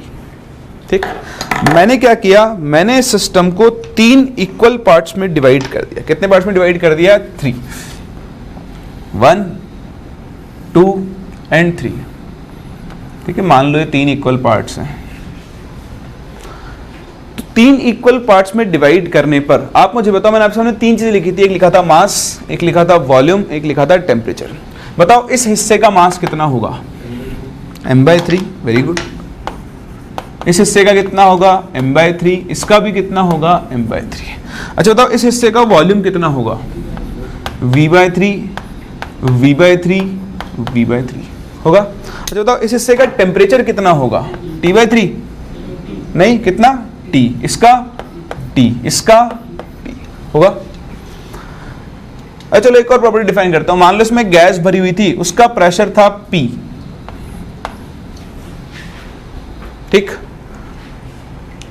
ठीक, मैंने क्या किया, मैंने इस सिस्टम को 3 इक्वल पार्ट्स में डिवाइड कर दिया। कितने पार्ट्स में डिवाइड कर दिया? 3, 1, 2 एंड 3। ठीक है, मान लो ये 3 इक्वल पार्ट्स हैं। तो 3 इक्वल पार्ट्स में डिवाइड करने पर आप मुझे बताओ, मैंने आपके सामने 3 चीजें लिखी थी, एक लिखा था मास, एक लिखा था वॉल्यूम, एक लिखा था टेम्परेचर। बताओ इस हिस्से का मास कितना होगा? m/3। Very good. इस हिस्से का कितना होगा? m/3। इसका भी कितना होगा? m/3। अच्छा बताओ इस हिस्से का वॉल्यूम कितना होगा? v/3, v/3, v/3 होगा। अच्छा बताओ इस हिस्से का टेम्परेचर कितना होगा? T/3 नहीं, कितना? T। इसका T, इसका T होगा। अच्छा चलो एक और प्रॉपर्टी डिफाइन करता हूं। मान लो इसमें गैस भरी हुई थी, उसका प्रेशर था P। ठीक,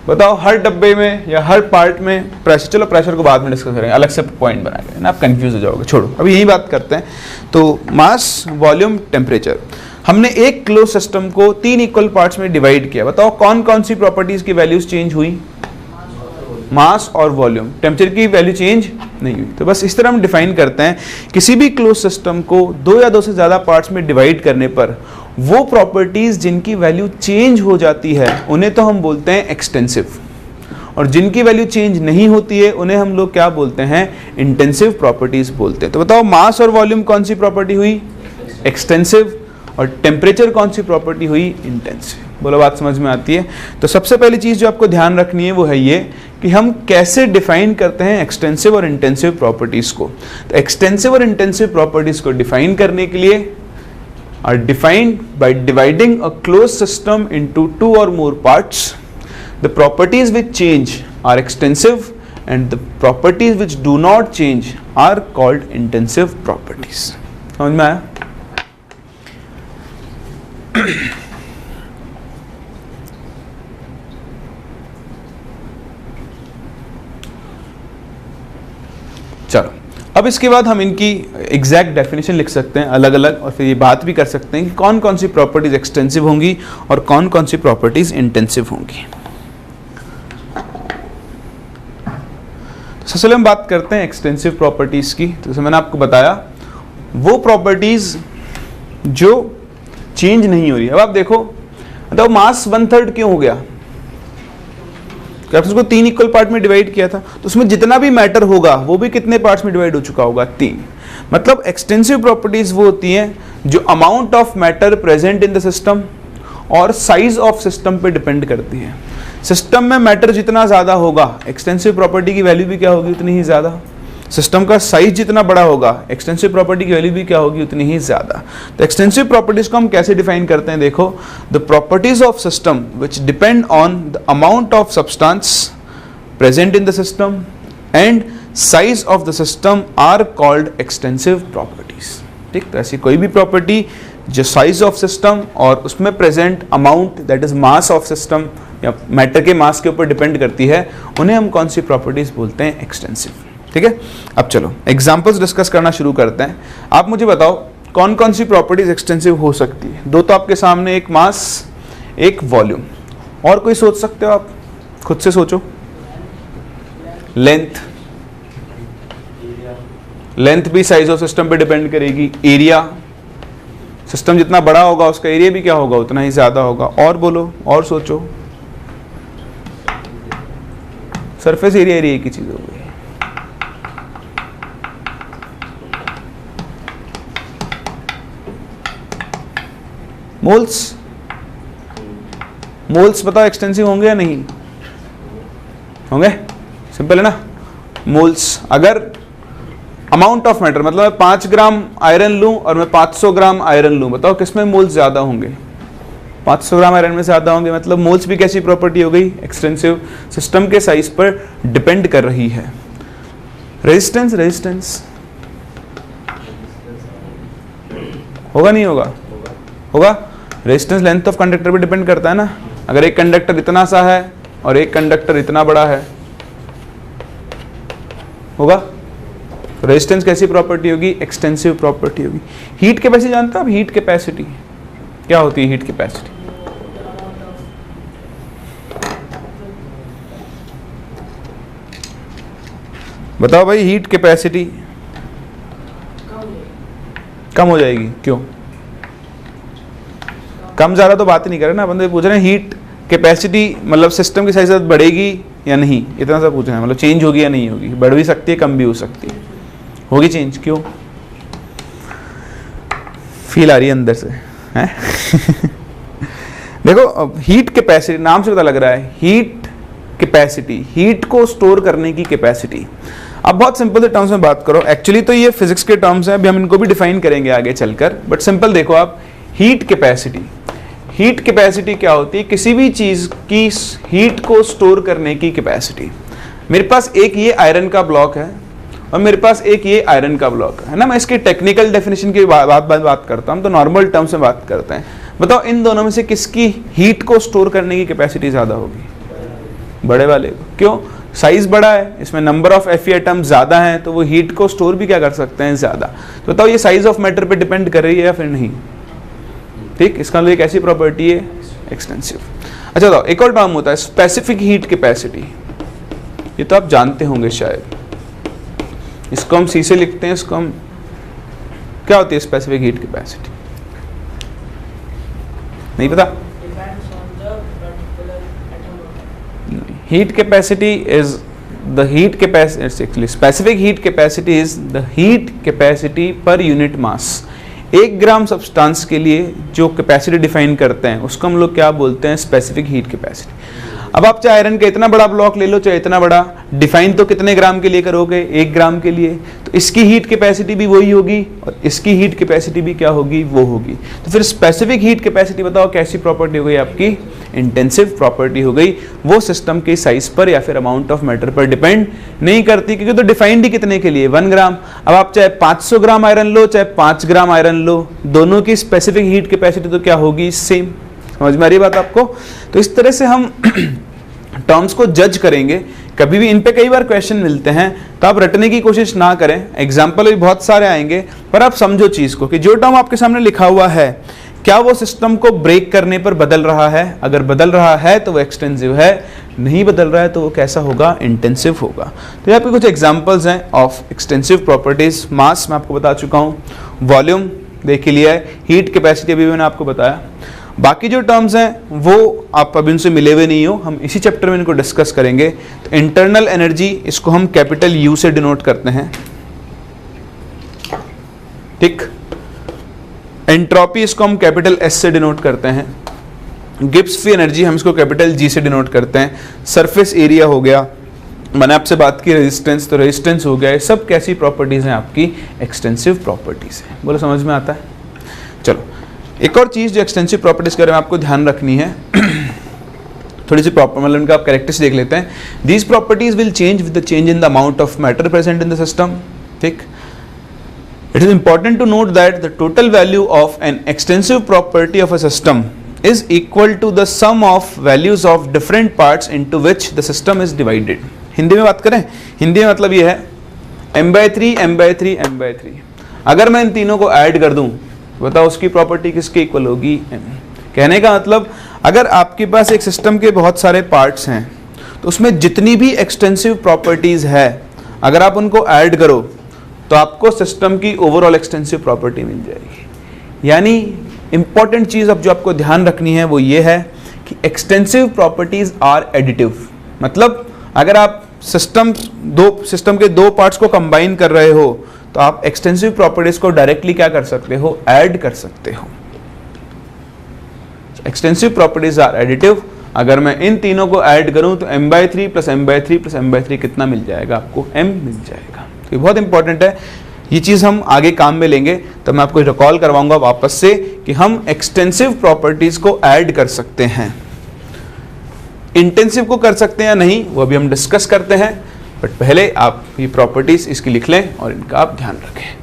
बताओ हर डब्बे में या हर पार्ट में प्रेशर, चलो प्रेशर को बाद में डिस्कस करेंगे, अलग से पॉइंट बनाएंगे ना, आप कंफ्यूज हो जाओगे, छोड़ो अभी यही बात करते हैं। तो मास, वॉल्यूम, टेम्परेचर, हमने एक क्लोज सिस्टम को 3 इक्वल पार्ट्स में डिवाइड किया। बताओ कौन कौन सी प्रॉपर्टीज की वैल्यूज चेंज हुई? मास और वॉल्यूम। टेम्परेचर की वैल्यू चेंज नहीं हुई। तो बस इस तरह हम डिफाइन करते हैं, किसी भी क्लोज सिस्टम को 2 या 2 से ज्यादा पार्ट्स में डिवाइड करने पर वो प्रॉपर्टीज जिनकी वैल्यू चेंज हो जाती है उन्हें तो हम बोलते हैं एक्सटेंसिव, और जिनकी वैल्यू चेंज नहीं होती है उन्हें हम लोग क्या बोलते हैं? इंटेंसिव प्रॉपर्टीज बोलते हैं। तो बताओ मास और वॉल्यूम कौन सी प्रॉपर्टी हुई? एक्सटेंसिव। और टेम्परेचर कौन सी प्रॉपर्टी हुई? इंटेंसिव। बोलो बात समझ में आती है? तो सबसे पहली चीज जो आपको ध्यान रखनी है वो है ये कि हम कैसे डिफाइन करते हैं एक्सटेंसिव और इंटेंसिव प्रॉपर्टीज को। तो एक्सटेंसिव और इंटेंसिव प्रॉपर्टीज को डिफाइन करने के लिए are defined by dividing a closed system into 2 or more parts. The properties which change are extensive and the properties which do not change are called intensive properties. समझ में आया? चलो अब इसके बाद हम इनकी एग्जैक्ट डेफिनेशन लिख सकते हैं अलग अलग, और फिर ये बात भी कर सकते हैं कि कौन कौन सी प्रॉपर्टीज एक्सटेंसिव होंगी और कौन कौन सी प्रॉपर्टीज इंटेंसिव होंगी। सबसे पहले हम बात करते हैं एक्सटेंसिव प्रॉपर्टीज की। तो जैसे मैंने आपको बताया, वो प्रॉपर्टीज जो चेंज नहीं हो रही। अब आप देखो, तो मास 1/3 क्यों हो गया? उसको 3 इक्वल पार्ट में डिवाइड किया था, तो उसमें जितना भी मैटर होगा वो भी कितने पार्ट्स में डिवाइड हो चुका होगा? 3। मतलब एक्सटेंसिव प्रॉपर्टीज वो होती हैं जो amount of matter present in the system और साइज ऑफ सिस्टम पे डिपेंड करती है। सिस्टम में मैटर जितना ज़्यादा होगा एक्सटेंसिव प्रॉपर्टी की वैल्यू भी क्या होगी, उतनी ही ज़्यादा। सिस्टम का साइज जितना बड़ा होगा एक्सटेंसिव प्रॉपर्टी की वैल्यू भी क्या होगी, उतनी ही ज़्यादा। तो एक्सटेंसिव प्रॉपर्टीज को हम कैसे डिफाइन करते हैं, देखो, the properties of system which depend on the amount of substance present in the system and size of the system are called extensive properties. ठीक, तो ऐसी कोई भी प्रॉपर्टी जो साइज ऑफ सिस्टम और उसमें present amount that is mass of system या matter के मास के ऊपर डिपेंड करती है, उन्हें हम कौन सी प्रॉपर्टीज बोलते हैं, एक्सटेंसिव। ठीक है, अब चलो एग्जांपल्स डिस्कस करना शुरू करते हैं। आप मुझे बताओ कौन कौन सी प्रॉपर्टीज एक्सटेंसिव हो सकती है। दो तो आपके सामने, एक मास एक वॉल्यूम, और कोई सोच सकते हो आप, खुद से सोचो। लेंथ, लेंथ भी साइज ऑफ सिस्टम पे डिपेंड करेगी। एरिया, सिस्टम जितना बड़ा होगा उसका एरिया भी क्या होगा, उतना ही ज्यादा होगा। और बोलो, और सोचो। सरफेस एरिया, एरिया की चीज हो गई। मोल्स, मोल्स बताओ एक्सटेंसिव होंगे या नहीं होंगे, सिंपल है ना। मोल्स, अगर अमाउंट ऑफ मैटर, मतलब मैं 5 ग्राम आयरन लूं और मैं 500 ग्राम आयरन लूं, बताओ किसमें मोल्स ज्यादा होंगे, 500 ग्राम आयरन में ज्यादा होंगे। मतलब मोल्स भी कैसी प्रॉपर्टी हो गई, एक्सटेंसिव, सिस्टम के साइज पर डिपेंड कर रही है। रेजिस्टेंस, रेजिस्टेंस होगा नहीं होगा, होगा। रेजिस्टेंस लेंथ ऑफ कंडक्टर पे डिपेंड करता है ना। अगर एक कंडक्टर इतना सा है और एक कंडक्टर इतना बड़ा है, होगा। रेजिस्टेंस कैसी प्रॉपर्टी होगी, एक्सटेंसिव प्रॉपर्टी होगी। हीट कैपेसिटी जानते हो आप, हीट कैपेसिटी क्या होती है, हीट कैपेसिटी बताओ भाई। हीट कैपेसिटी कम हो जाएगी, क्यों? कम ज़्यादा तो बात ही नहीं कर रहे ना, अपन तो पूछ रहे हैं हीट कैपेसिटी, मतलब सिस्टम की साइज बढ़ेगी या नहीं, इतना सा पूछ रहे हैं। मतलब चेंज होगी या नहीं होगी, बढ़ भी सकती है कम भी हो सकती है, होगी चेंज, क्यों? फील आ रही है अंदर से, हैं? देखो हीट कैपेसिटी, नाम से पता लग रहा है, हीट कैपेसिटी, हीट को स्टोर करने की कैपेसिटी। अब बहुत सिंपल से टर्म्स में बात करो, एक्चुअली तो ये फिजिक्स के टर्म्स हैं, अभी हम इनको भी डिफाइन करेंगे आगे चलकर, बट सिंपल देखो आप, हीट कैपेसिटी, हीट कैपेसिटी क्या होती है, किसी भी चीज की हीट को स्टोर करने की कैपेसिटी। मेरे पास एक ये आयरन का ब्लॉक है और मेरे पास एक ये आयरन का ब्लॉक है ना। मैं इसकी टेक्निकल डेफिनेशन की बात करता हूँ, तो नॉर्मल टर्म्स में बात करते हैं। बताओ इन दोनों में से किसकी हीट को स्टोर करने की कैपेसिटी ज्यादा होगी, बड़े वाले को। क्यों? साइज बड़ा है, इसमें नंबर ऑफ Fe एटम ज्यादा हैं, तो वो हीट को स्टोर भी क्या कर सकते हैं, ज्यादा। तो बताओ ये साइज ऑफ मैटर पे डिपेंड कर रही है या फिर नहीं? ठीक, इसका मतलब एक ऐसी प्रॉपर्टी है, एक्सटेंसिव। अच्छा बताओ, एक और टर्म होता है स्पेसिफिक हीट कैपेसिटी, ये तो आप जानते होंगे शायद, इसको हम सी से लिखते हैं, इसको हम क्या होती है स्पेसिफिक हीट कैपेसिटी, नहीं पता? Heat capacity is the heat capacity, actually specific heat capacity is the heat capacity per unit mass। 1 gram substance के लिए जो कैपेसिटी डिफाइन करते हैं उसको हम लोग क्या बोलते हैं, स्पेसिफिक हीट कैपेसिटी। अब आप चाहे आयरन का इतना बड़ा ब्लॉक ले लो चाहे इतना बड़ा, डिफाइन तो कितने ग्राम के लिए करोगे, 1 ग्राम के लिए, तो इसकी हीट कैपेसिटी भी वही होगी और इसकी हीट कैपेसिटी भी क्या होगी, वो होगी। तो फिर स्पेसिफिक हीट कैपेसिटी बताओ कैसी प्रॉपर्टी हो गई आपकी, इंटेंसिव प्रॉपर्टी हो गई। वो सिस्टम के साइज पर या फिर अमाउंट ऑफ मैटर पर डिपेंड नहीं करती, क्योंकि तो डिफाइंड ही कितने के लिए, 1 ग्राम। अब आप चाहे 500 ग्राम आयरन लो चाहे 5 ग्राम आयरन लो, दोनों की स्पेसिफिक हीट कैपेसिटी तो क्या होगी, सेम। समझ में आ रही बात आपको? तो इस तरह से हम टर्म्स को जज करेंगे। कभी भी इन पे कई बार क्वेश्चन मिलते हैं, तो आप रटने की कोशिश ना करें, एग्जाम्पल भी बहुत सारे आएंगे, पर आप समझो चीज को कि जो टर्म आपके सामने लिखा हुआ है क्या वो सिस्टम को ब्रेक करने पर बदल रहा है। अगर बदल रहा है तो वो एक्सटेंसिव है, नहीं बदल रहा है तो वो कैसा होगा, इंटेंसिव होगा। तो यहाँ पे कुछ एग्जांपल्स हैं ऑफ एक्सटेंसिव प्रॉपर्टीज। मास मैं आपको बता चुका हूँ, वॉल्यूम देख लिया है, हीट कैपेसिटी अभी मैंने आपको बताया। बाकी जो टर्म्स हैं वो आप अभी उनसे मिले हुए नहीं हो, हम इसी चैप्टर में इनको डिस्कस करेंगे। तो इंटरनल एनर्जी, इसको हम कैपिटल यू से डिनोट करते हैं, ठीक। एंट्रोपी इसको हम कैपिटल एस से डिनोट करते हैं, गिब्स फ्री एनर्जी हम इसको कैपिटल जी से डिनोट करते हैं। सरफेस एरिया हो गया, मैंने आपसे बात की रेजिस्टेंस, तो रेजिस्टेंस हो गया। ये सब कैसी प्रॉपर्टीज़ हैं आपकी? एक्सटेंसिव प्रॉपर्टीज़ हैं। बोलो समझ में आता है? चलो एक और चीज़ जो एक्सटेंसिव प्रॉपर्टीज़ के बारे में आपको ध्यान रखनी है, थोड़ी सी प्रॉपर मतलब इनका आप कैरेक्टरिस्टिक्स देख लेते हैं। These properties will change with the change in the amount of matter present in the system. ठीक, it is important to note that the total value of an extensive property of a system is equal to the sum of values of different parts into which the system is divided। Hindi में बात करें, हिंदी में मतलब ये है m/3 m/3 m/3। अगर मैं इन तीनों को ऐड कर दूं, बताओ उसकी प्रॉपर्टी किसके इक्वल होगी? m। कहने का मतलब अगर आपके पास एक सिस्टम के बहुत सारे पार्ट्स हैं तो उसमें जितनी भी एक्सटेंसिव प्रॉपर्टीज है अगर आप उनको ऐड करो तो आपको सिस्टम की ओवरऑल एक्सटेंसिव प्रॉपर्टी मिल जाएगी। यानी इंपॉर्टेंट चीज़ अब जो आपको ध्यान रखनी है वो ये है कि एक्सटेंसिव प्रॉपर्टीज आर एडिटिव। मतलब अगर आप सिस्टम के दो पार्ट्स को कंबाइन कर रहे हो तो आप एक्सटेंसिव प्रॉपर्टीज को डायरेक्टली क्या कर सकते हो? ऐड कर सकते हो। Extensive properties are additive. अगर मैं इन तीनों को ऐड करूं तो m/3 plus m/3 plus m/3 कितना मिल जाएगा? आपको m मिल जाएगा। तो ये बहुत इंपॉर्टेंट है, ये चीज़ हम आगे काम में लेंगे तो मैं आपको रिकॉल करवाऊंगा वापस से कि हम एक्सटेंसिव प्रॉपर्टीज को ऐड कर सकते हैं। इंटेंसिव को कर सकते हैं या नहीं वो अभी हम डिस्कस करते हैं, बट पहले आप ये प्रॉपर्टीज इसकी लिख लें और इनका आप ध्यान रखें।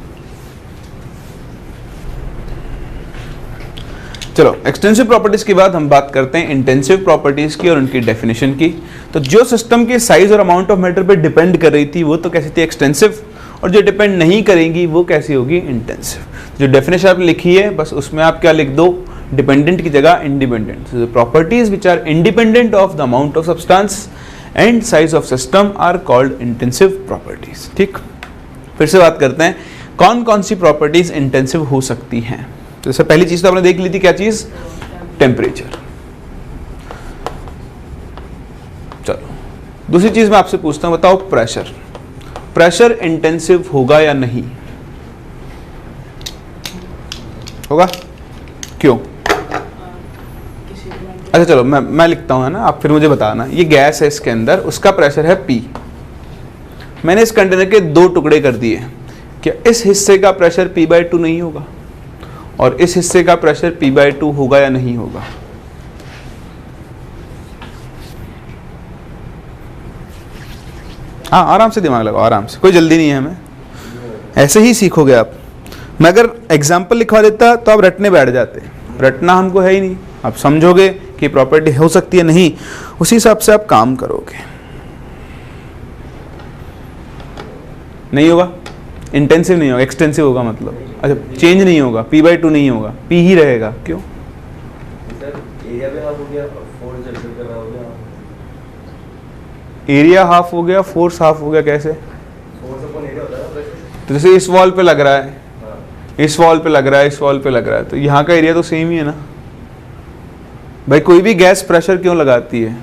चलो एक्सटेंसिव प्रॉपर्टीज के बाद हम बात करते हैं इंटेंसिव प्रॉपर्टीज की और उनकी डेफिनेशन की। तो जो सिस्टम के साइज और अमाउंट ऑफ मैटर पे डिपेंड कर रही थी वो तो कैसी थी? एक्सटेंसिव। और जो डिपेंड नहीं करेंगी वो कैसी होगी? इंटेंसिव। जो डेफिनेशन आपने लिखी है बस उसमें आप क्या लिख दो? डिपेंडेंट की जगह independent. So the properties which are independent of the amount of substance and size of system are called intensive properties. ठीक, फिर से बात करते हैं कौन कौन सी प्रॉपर्टीज इंटेंसिव हो सकती हैं। तो जैसे पहली चीज तो आपने देख ली थी, क्या चीज? टेम्परेचर। चलो दूसरी चीज मैं आपसे पूछता हूं, बताओ प्रेशर। प्रेशर इंटेंसिव होगा या नहीं? होगा। क्यों? अच्छा चलो मैं लिखता हूं, है ना, आप फिर मुझे बताना। ये गैस है, इसके अंदर उसका प्रेशर है P। मैंने इस कंटेनर के दो टुकड़े कर दिए, क्या इस हिस्से का प्रेशर P/2 नहीं होगा और इस हिस्से का प्रेशर P/2 होगा या नहीं होगा? हाँ आराम से दिमाग लगाओ, आराम से, कोई जल्दी नहीं है हमें, ऐसे ही सीखोगे आप। मैं अगर एग्जाम्पल लिखवा देता तो आप रटने बैठ जाते, रटना हमको है ही नहीं। आप समझोगे कि प्रॉपर्टी हो सकती है नहीं, उसी हिसाब से आप काम करोगे। नहीं होगा, इंटेंसिव नहीं होगा, एक्सटेंसिव होगा। मतलब अच्छा चेंज नहीं होगा, P/2 नहीं होगा, P ही रहेगा। क्यों? एरिया हाफ हो गया, फोर्स हाफ हो गया। कैसे? तो जैसे इस वॉल पे लग रहा है, इस वॉल पे लग रहा है, इस वॉल पे लग रहा है, तो यहाँ का एरिया तो सेम ही है ना भाई। कोई भी गैस प्रेशर क्यों लगाती है?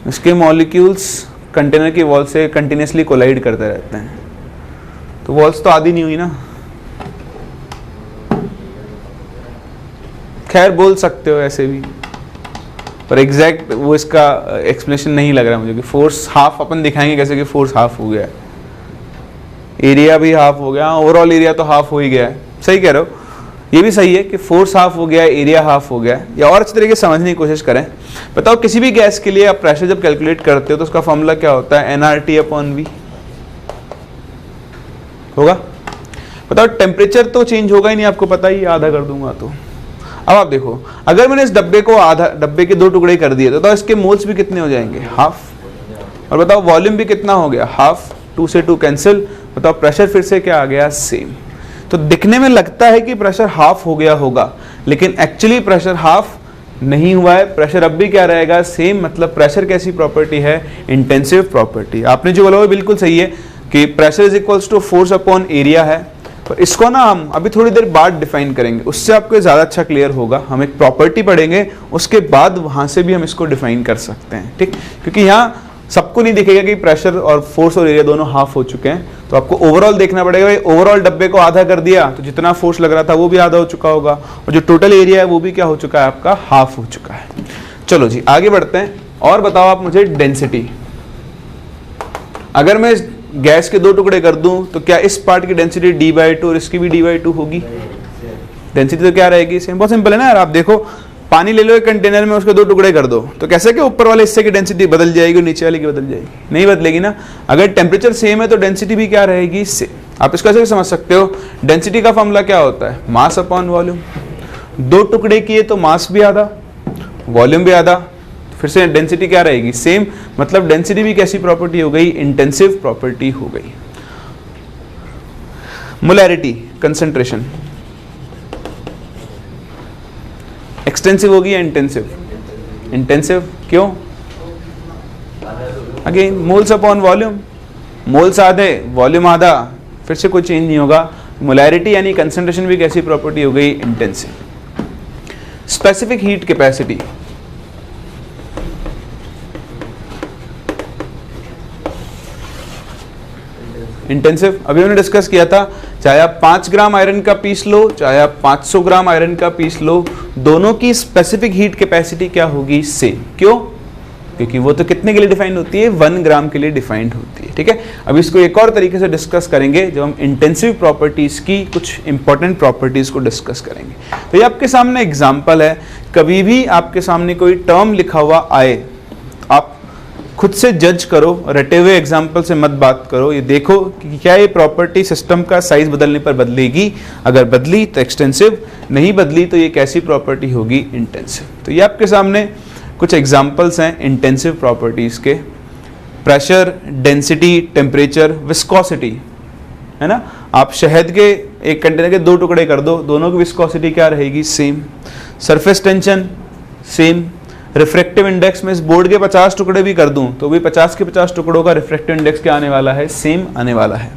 इसके मॉलिक्यूल्स कंटेनर की वॉल से कंटिन्यूसली कोलाइड करते रहते हैं, तो वॉल्स तो आधी नहीं हुई ना। खैर बोल सकते हो ऐसे भी, पर एग्जैक्ट वो इसका एक्सप्लेनेशन नहीं लग रहा मुझे कि फोर्स हाफ अपन दिखाएंगे कैसे कि फोर्स हाफ हो गया, एरिया भी हाफ हो गया, ओवरऑल एरिया तो हाफ हो ही गया है। सही कह रहे हो, ये भी सही है कि फोर्स हाफ हो गया, एरिया हाफ हो गया। या और अच्छी तरीके से समझने की कोशिश करें, बताओ किसी भी गैस के लिए आप प्रेशर जब कैलकुलेट करते हो तो उसका फॉर्मूला क्या होता है? nRT/V होगा। बताओ टेम्परेचर तो चेंज होगा ही नहीं, आपको पता ही, आधा कर दूंगा तो। अब आप देखो, अगर मैंने इस डब्बे को आधा, डब्बे के दो टुकड़े कर दिए तो इसके मोल्स भी कितने हो जाएंगे? हाफ। और बताओ वॉल्यूम भी कितना हो गया? हाफ। 2 से 2 कैंसिल। बताओ प्रेशर फिर से क्या आ गया? सेम। तो दिखने में लगता है कि प्रेशर हाफ हो गया होगा, लेकिन एक्चुअली प्रेशर हाफ नहीं हुआ है। प्रेशर अब भी क्या रहेगा? सेम। मतलब प्रेशर कैसी प्रॉपर्टी है? Intensive property. आपने जो बोला वो बिल्कुल सही है कि pressure is equals to force upon area है, पर इसको ना हम अभी थोड़ी देर बाद डिफाइन करेंगे, उससे आपको ज़्यादा अच्छा क्लियर होगा। हम एक प्रॉपर्टी पढ़ेंगे, उसके बाद वहाँ से भी हम इसको डिफाइन कर सकते हैं। ठीक, क्योंकि यहाँ सबको नहीं दिखेगा कि प्रेशर और फोर्स और एरिया दोनों हाफ हो चुके हैं, तो आपको ओवरऑल देखना पड़ेगा, भाई ओवरऑल डब्बे को आधा कर दिया तो जितना फोर्स लग रहा था वो भी आधा हो चुका होगा, और जो टोटल एरिया है वो भी क्या हो चुका है आपका, हाफ हो चुका है। चलो जी आगे बढ़ते हैं, और बताओ आप मुझे डेंसिटी। अगर मैं गैस के 2 टुकड़े कर दूं तो क्या इस पार्ट की डेंसिटी d/2 और इसकी भी d/2 होगी? डेंसिटी तो क्या रहेगी, सेम। बहुत सिंपल है ना यार, आप देखो पानी ले लो एक कंटेनर में, उसके 2 टुकड़े कर दो, तो कैसे कि ऊपर वाले हिस्से की डेंसिटी बदल जाएगी और नीचे वाले की बदल जाएगी? नहीं बदलेगी ना। अगर टेम्परेचर सेम है तो डेंसिटी भी क्या रहेगी, सेम। आप इसको ऐसे समझ सकते हो, डेंसिटी का फॉर्मूला क्या होता है, मास अपॉन वॉल्यूम। 2 टुकड़े किए तो मास भी आधा, वॉल्यूम भी आधा, फिर से डेंसिटी क्या रहेगी, सेम। मतलब डेंसिटी भी कैसी प्रॉपर्टी हो गई, इंटेंसिव प्रॉपर्टी हो गई। मोलैरिटी, कंसंट्रेशन, एक्सटेंसिव होगी या इंटेंसिव? इंटेंसिव। क्यों? Again moles upon volume, moles आधे वॉल्यूम आधा, फिर से कोई चेंज नहीं होगा। मोलैरिटी यानी कंसंट्रेशन भी कैसी प्रॉपर्टी हो गई, intensive. Specific heat capacity, intensive. अभी हमने डिस्कस किया था, चाहे आप 5 ग्राम आयरन का पीस लो, चाहे आप 500 ग्राम आयरन का पीस लो, दोनों की स्पेसिफिक हीट कैपेसिटी क्या होगी, सेम। क्यों? क्योंकि वो तो कितने के लिए डिफाइंड होती है, 1 ग्राम के लिए डिफाइंड होती है। ठीक है, अब इसको एक और तरीके से डिस्कस करेंगे जब हम इंटेंसिव प्रॉपर्टीज की कुछ इंपॉर्टेंट प्रॉपर्टीज को डिस्कस करेंगे। तो ये आपके सामने एग्जाम्पल है, कभी भी आपके सामने कोई टर्म लिखा हुआ आए, आप खुद से जज करो, रटे हुए एग्जाम्पल से मत बात करो। ये देखो कि क्या ये प्रॉपर्टी सिस्टम का साइज बदलने पर बदलेगी, अगर बदली तो एक्सटेंसिव, नहीं बदली तो ये कैसी प्रॉपर्टी होगी, इंटेंसिव। तो ये आपके सामने कुछ एग्जाम्पल्स हैं इंटेंसिव प्रॉपर्टीज के। प्रेशर, डेंसिटी, टेम्परेचर, विस्कोसिटी, है ना। आप शहद के एक कंटेनर के 2 टुकड़े कर दो, दोनों की विस्कोसिटी क्या रहेगी, same. Surface tension, same. Refractive index में इस बोर्ड के 50 टुकड़े भी कर दूं तो भी 50 के 50 टुकड़ों का रिफ्रैक्टिव इंडेक्स क्या आने वाला है, सेम आने वाला है।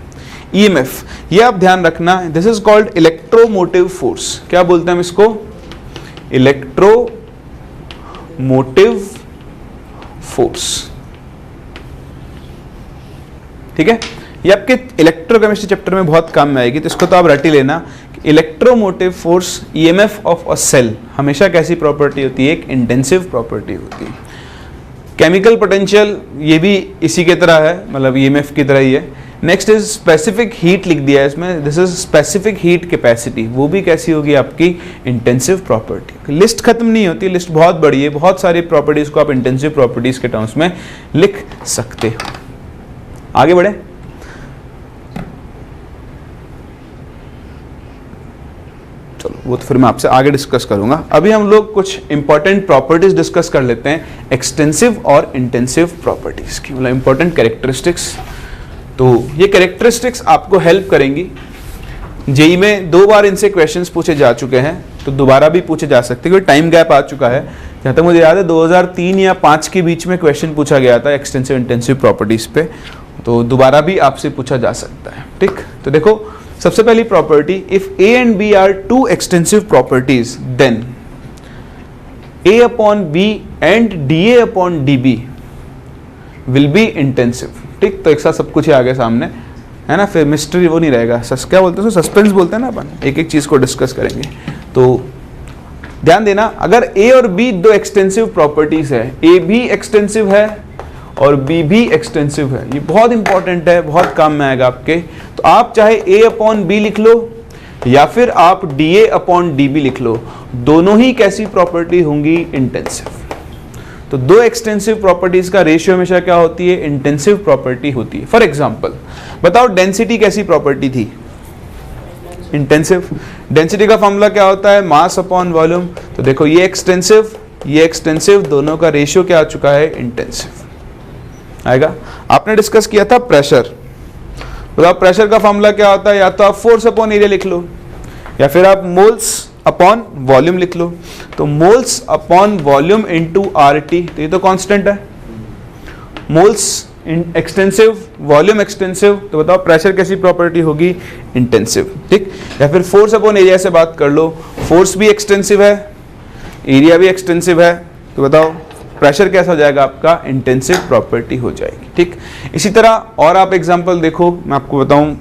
ईएमएफ, ये आप ध्यान रखना, this is called electromotive force. क्या बोलते हैं हम इसको, इलेक्ट्रोमोटिव फोर्स। ठीक है, ये आपके इलेक्ट्रोकेमिस्ट्री चैप्टर में बहुत काम में आएगी, तो इसको तो आप रट ही लेना। Electromotive force, EMF of a cell हमेशा कैसी प्रॉपर्टी होती है, एक इंटेंसिव प्रॉपर्टी होती है। केमिकल पोटेंशियल, ये भी इसी के तरह है, मतलब ईएमएफ की तरह ही है। नेक्स्ट इज स्पेसिफिक हीट, लिख दिया है इसमें, this is specific heat capacity, वो भी कैसी होगी आपकी, इंटेंसिव प्रॉपर्टी। लिस्ट खत्म नहीं होती, लिस्ट बहुत बड़ी है, बहुत सारी प्रॉपर्टीज को आप इंटेंसिव प्रॉपर्टीज के टर्म्स में लिख सकते हो। आगे बढ़े, चलो वो तो फिर मैं आपसे आगे डिस्कस करूंगा। अभी हम लोग कुछ इंपॉर्टेंट प्रॉपर्टीज डिस्कस कर लेते हैं, एक्सटेंसिव और इंटेंसिव प्रॉपर्टीज की, मतलब इंपॉर्टेंट कैरेक्टरिस्टिक्स। तो ये कैरेक्टरिस्टिक्स आपको हेल्प करेंगी। जेई में 2 बार इनसे क्वेश्चंस पूछे जा चुके हैं, तो दोबारा भी पूछे जा सकते हैं, क्योंकि टाइम गैप आ चुका है। जहाँ तक मुझे याद है 2003 या 5 के बीच में क्वेश्चन पूछा गया था एक्सटेंसिव इंटेंसिव प्रॉपर्टीज पे, तो दोबारा भी आपसे पूछा जा सकता है। ठीक, तो देखो सबसे पहली property, if A and B are 2 extensive properties, then A upon B and DA upon DB will be intensive। ठीक, तो एक साथ सब कुछ ही आगे सामने है ना, फिर मिस्ट्री वो नहीं रहेगा, क्या बोलते हैं, सस्पेंस बोलते हैं ना अपन, एक एक चीज को डिस्कस करेंगे। तो ध्यान देना, अगर A और B 2 एक्सटेंसिव प्रॉपर्टीज है, A भी एक्सटेंसिव है और B भी एक्सटेंसिव है, ये बहुत इंपॉर्टेंट है, बहुत काम में आएगा आपके। तो आप चाहे A अपॉन B लिख लो या फिर आप DA अपॉन DB लिख लो, दोनों ही कैसी प्रॉपर्टी होंगी, इंटेंसिव। तो 2 एक्सटेंसिव प्रॉपर्टीज का रेशियो हमेशा क्या होती है, इंटेंसिव प्रॉपर्टी होती है। फॉर एग्जांपल बताओ डेंसिटी कैसी प्रॉपर्टी थी, इंटेंसिव। डेंसिटी का फॉर्मूला क्या होता है, मास अपॉन वॉल्यूम। तो देखो ये एक्सटेंसिव, दोनों का रेशियो क्या आ चुका है, इंटेंसिव आएगा। आपने डिस्कस किया था प्रेशर, बताओ प्रेशर का फॉर्मूला क्या होता है, या तो आप फोर्स अपॉन एरिया लिख लो या फिर आप मोल्स अपॉन वॉल्यूम लिख लो। तो moles upon volume into RT, तो ये तो कांस्टेंट है। मोल्स एक्सटेंसिव, वॉल्यूम एक्सटेंसिव, तो बताओ प्रेशर कैसी प्रॉपर्टी होगी, इंटेंसिव। ठीक, या फिर फोर्स अपॉन एरिया से बात कर लो, फोर्स भी एक्सटेंसिव है, एरिया भी एक्सटेंसिव है, तो बताओ प्रेशर कैसा हो जाएगा आपका, इंटेंसिव प्रॉपर्टी हो जाएगी। ठीक, इसी तरह और आप एग्जांपल देखो, मैं आपको बताऊं,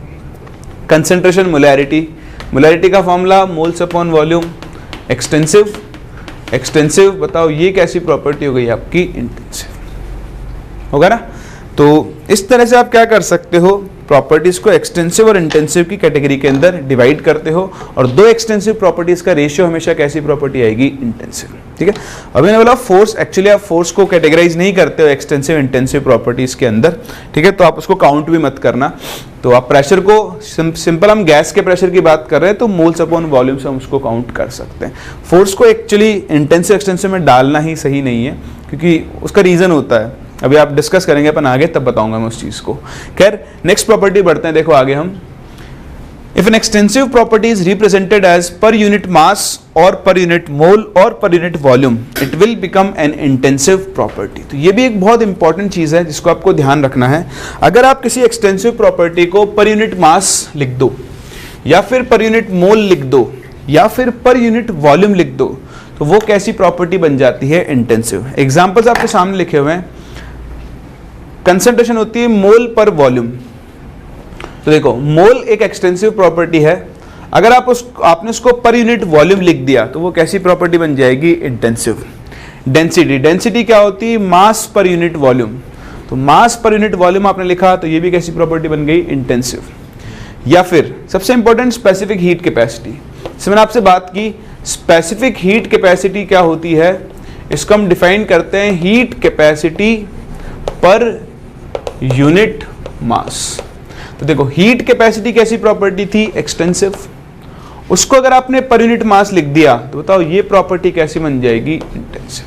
कंसंट्रेशन मोलैरिटी, मोलैरिटी का formula moles upon volume, extensive, extensive बताओ ये कैसी प्रॉपर्टी हो गई आपकी, इंटेंसिव होगा ना। तो इस तरह से आप क्या कर सकते हो, प्रॉपर्टीज को एक्सटेंसिव और इंटेंसिव की कैटेगरी के अंदर डिवाइड करते हो, और दो एक्सटेंसिव प्रॉपर्टीज का रेशियो हमेशा कैसी प्रॉपर्टी आएगी, इंटेंसिव। ठीक है, अभी मैंने बोला फोर्स, एक्चुअली आप फोर्स को कैटेगराइज नहीं करते हो एक्सटेंसिव इंटेंसिव प्रॉपर्टीज के अंदर। ठीक है, तो आप उसको काउंट भी मत करना। तो आप प्रेशर को सिंपल, हम गैस के प्रेशर की बात कर रहे हैं तो मोल्स अपॉन वॉल्यूम से हम उसको काउंट कर सकते हैं। फोर्स को एक्चुअली इंटेंसिव एक्सटेंसिव में डालना ही सही नहीं है, क्योंकि उसका रीजन होता है, अभी आप डिस्कस करेंगे अपन आगे, तब बताऊंगा मैं उस चीज को। खैर नेक्स्ट प्रॉपर्टी बढ़ते हैं, देखो आगे हम, if an extensive property is represented as per unit mass और पर यूनिट मोल और per unit volume, it will become an intensive property. तो ये भी एक बहुत इंपॉर्टेंट चीज है जिसको आपको ध्यान रखना है। अगर आप किसी एक्सटेंसिव प्रॉपर्टी को पर यूनिट मास लिख दो, या फिर पर यूनिट मोल लिख दो, या फिर पर यूनिट वॉल्यूम लिख दो, तो वो कैसी प्रॉपर्टी बन जाती है, इंटेंसिव। एग्जाम्पल्स आपके सामने लिखे हुए हैं। कंसंट्रेशन होती है मोल पर वॉल्यूम, तो देखो मोल एक एक्सटेंसिव प्रॉपर्टी है, अगर आपने उसको पर यूनिट वॉल्यूम लिख दिया तो वो कैसी प्रॉपर्टी बन जाएगी, इंटेंसिव। डेंसिटी, डेंसिटी क्या होती है, मास पर यूनिट वॉल्यूम, तो मास पर यूनिट वॉल्यूम आपने लिखा तो ये भी कैसी प्रॉपर्टी बन गई, इंटेंसिव। या फिर सबसे इंपॉर्टेंट स्पेसिफिक हीट कैपेसिटी, इसमें मैंने आपसे बात की स्पेसिफिक हीट कैपेसिटी क्या होती है, इसको हम डिफाइन करते हैं हीट कैपेसिटी पर यूनिट मास। तो देखो हीट कैपेसिटी कैसी प्रॉपर्टी थी, एक्सटेंसिव, उसको अगर आपने पर यूनिट मास लिख दिया तो बताओ ये प्रॉपर्टी कैसी बन जाएगी, इंटेंसिव।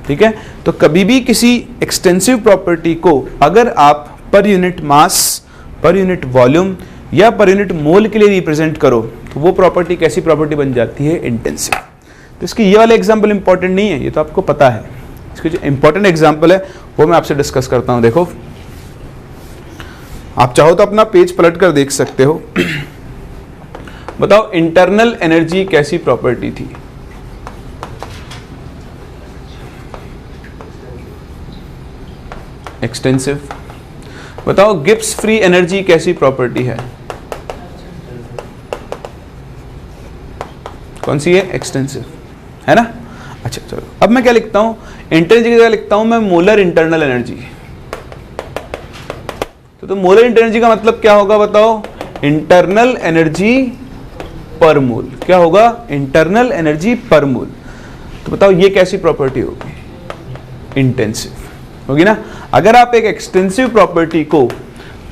ठीक है, तो कभी भी किसी एक्सटेंसिव प्रॉपर्टी को अगर आप पर यूनिट मास, पर यूनिट वॉल्यूम या पर यूनिट मोल के लिए रिप्रेजेंट करो तो वो प्रॉपर्टी कैसी प्रॉपर्टी बन जाती है, इंटेंसिव। तो इसकी ये वाला एग्जाम्पल इंपॉर्टेंट नहीं है, ये तो आपको पता है। इसके जो इंपॉर्टेंट एग्जाम्पल है वो मैं आपसे डिस्कस करता हूं। देखो आप चाहो तो अपना पेज पलट कर देख सकते हो। बताओ इंटरनल एनर्जी कैसी प्रॉपर्टी थी, एक्सटेंसिव। बताओ गिब्स फ्री एनर्जी कैसी प्रॉपर्टी है, कौन सी है, एक्सटेंसिव, है ना। अच्छा चलो, अब मैं क्या लिखता हूं, इंटरनल की जगह लिखता हूं मैं मोलर इंटरनल एनर्जी। तो मोलर इंटरनल का मतलब क्या होगा, बताओ, इंटरनल एनर्जी पर मोल। क्या होगा, इंटरनल एनर्जी पर मोल। तो बताओ ये कैसी प्रॉपर्टी होगी, इंटेंसिव होगी ना। अगर आप एक एक्सटेंसिव प्रॉपर्टी को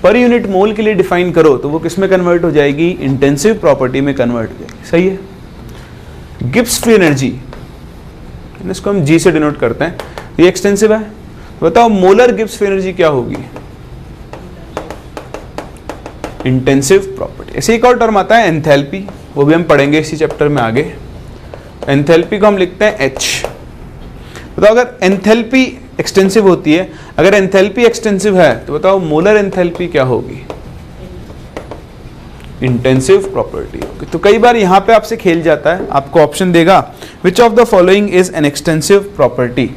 पर यूनिट मोल के लिए डिफाइन करो तो वो किस में कन्वर्ट हो जाएगी, इंटेंसिव प्रॉपर्टी में कन्वर्ट हो जाएगी। सही है। गिब्स फ्री एनर्जी, इसको हम जी से डिनोट करते हैं, ये एक्सटेंसिव है। बताओ मोलर गिब्स फ्री एनर्जी क्या होगी, इंटेंसिव प्रॉपर्टी। ऐसे एक और टर्म आता है एंथैल्पी, वो भी हम पढ़ेंगे इसी चैप्टर में आगे। एंथैल्पी को हम लिखते हैं एच। बताओ अगर एंथैल्पी एक्सटेंसिव होती है, अगर एंथैल्पी एक्सटेंसिव है तो बताओ मोलर एंथैल्पी क्या होगी, इंटेंसिव प्रॉपर्टी होगी। तो कई बार यहां पे आपसे खेल जाता है, आपको ऑप्शन देगा which of the following is an extensive property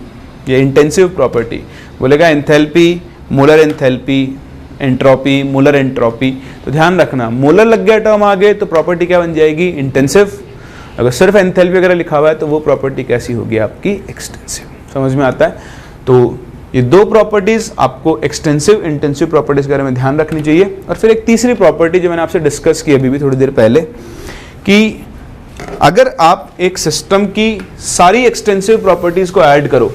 या इंटेंसिव प्रॉपर्टी, बोलेगा enthalpy, molar enthalpy, entropy, molar entropy. तो ध्यान रखना मोलर लग गया टर्म आगे तो प्रॉपर्टी क्या बन जाएगी, इंटेंसिव। अगर सिर्फ एंथैल्पी वगैरह लिखा हुआ है तो वो प्रॉपर्टी कैसी होगी आपकी, एक्सटेंसिव। समझ में आता है। तो ये दो प्रॉपर्टीज आपको एक्सटेंसिव इंटेंसिव प्रॉपर्टीज के बारे में ध्यान रखनी चाहिए। और फिर एक तीसरी प्रॉपर्टी जो मैंने आपसे डिस्कस की अभी भी थोड़ी देर पहले, कि अगर आप एक सिस्टम की सारी एक्सटेंसिव प्रॉपर्टीज को ऐड करो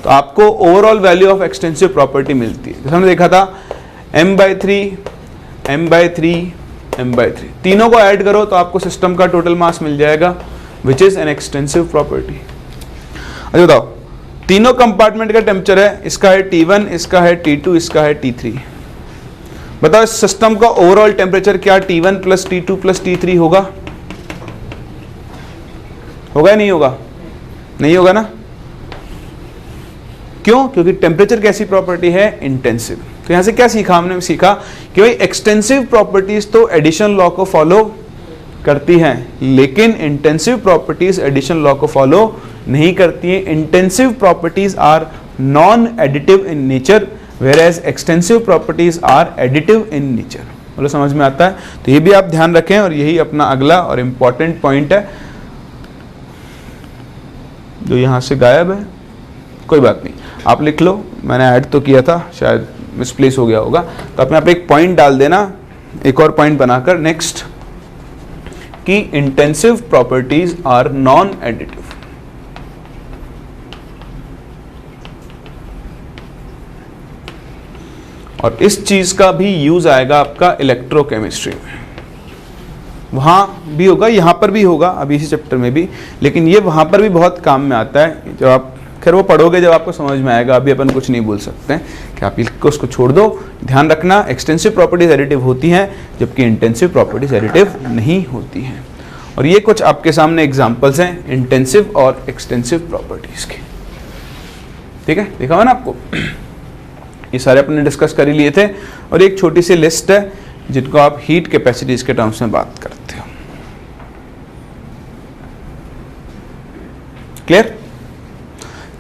तो आपको overall value of extensive property मिलती है। जैसे हमने देखा था m/3, m/3, m/3, तीनों को ऐड करो तो आपको सिस्टम का टोटल मास मिल जाएगा, which is an extensive property. अच्छा बताओ, तीनों कंपार्टमेंट का टेम्परेचर है, इसका है T1, इसका है T2, इसका है T3। बताओ इस सिस्टम का ओवरऑल टेम्परेचर क्या T1 plus T2 plus T3 होगा, होगा या नहीं होगा, नहीं होगा ना। क्यों, क्योंकि टेम्परेचर कैसी प्रॉपर्टी है, इंटेंसिव। तो यहां से क्या सीखा हमने, सीखा कि भाई एक्सटेंसिव प्रॉपर्टीज तो एडिशन लॉ को फॉलो करती हैं, लेकिन इंटेंसिव प्रॉपर्टीज एडिशन लॉ को फॉलो नहीं करती हैं। Intensive properties are non additive in nature, whereas extensive properties are additive in nature. बोलो समझ में आता है? तो ये भी आप ध्यान रखें और यही अपना अगला और इम्पॉर्टेंट पॉइंट है जो यहाँ से गायब है। कोई बात नहीं, आप लिख लो, मैंने ऐड तो किया था, शायद मिसप्लेस हो गया होगा, तो आप यहाँ पे एक पॉइंट डाल देना, एक और पॉइंट बनाकर नेक्स्ट, कि intensive properties are non additive. और इस चीज का भी यूज आएगा आपका इलेक्ट्रोकेमिस्ट्री में, वहां भी होगा, यहां पर भी होगा, अभी इसी चैप्टर में भी, लेकिन ये वहां पर भी बहुत काम में आता है। जब आप खैर वो पढ़ोगे जब आपको समझ में आएगा, अभी अपन कुछ नहीं बोल सकते हैं कि आप लिख के उसको छोड़ दो। ध्यान रखना, एक्सटेंसिव प्रॉपर्टीज एडिटिव होती हैं जबकि इंटेंसिव प्रॉपर्टीज एडिटिव नहीं होती हैं। और ये कुछ आपके सामने एग्जांपल्स हैं इंटेंसिव और एक्सटेंसिव प्रॉपर्टीज के। ठीक है, देखा हुआ ना आपको? ये सारे अपने डिस्कस कर ही लिए थे। और एक छोटी सी लिस्ट है जिनको आप हीट कैपेसिटीज के टर्म्स में बात करते हो। क्लियर?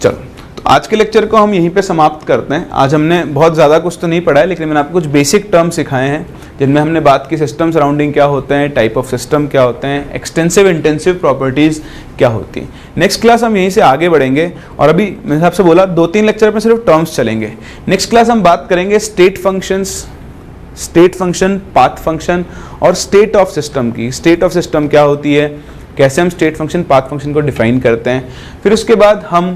चलो, तो आज के लेक्चर को हम यहीं पे समाप्त करते हैं। आज हमने बहुत ज़्यादा कुछ तो नहीं पढ़ा है, लेकिन मैंने आपको कुछ बेसिक टर्म सिखाए हैं जिनमें हमने बात की सिस्टम सराउंडिंग क्या होते हैं, टाइप ऑफ सिस्टम क्या होते हैं, एक्सटेंसिव इंटेंसिव प्रॉपर्टीज़ क्या होती हैं। नेक्स्ट क्लास हम यहीं से आगे बढ़ेंगे। और अभी मैंने आपसे बोला 2-3 लेक्चर में सिर्फ टर्म्स चलेंगे। नेक्स्ट क्लास हम बात करेंगे state functions, state function, path function और स्टेट ऑफ सिस्टम की। स्टेट ऑफ सिस्टम क्या होती है, कैसे हम स्टेट फंक्शन, पाथ फंक्शन को डिफाइन करते हैं। फिर उसके बाद हम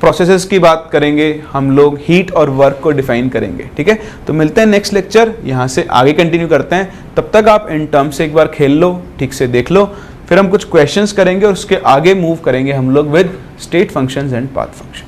प्रोसेसेस की बात करेंगे, हम लोग हीट और वर्क को डिफाइन करेंगे। ठीक है, तो मिलते हैं नेक्स्ट लेक्चर, यहाँ से आगे कंटिन्यू करते हैं। तब तक आप इन टर्म्स से एक बार खेल लो, ठीक से देख लो, फिर हम कुछ क्वेश्चंस करेंगे और उसके आगे मूव करेंगे हम लोग with state functions and path function.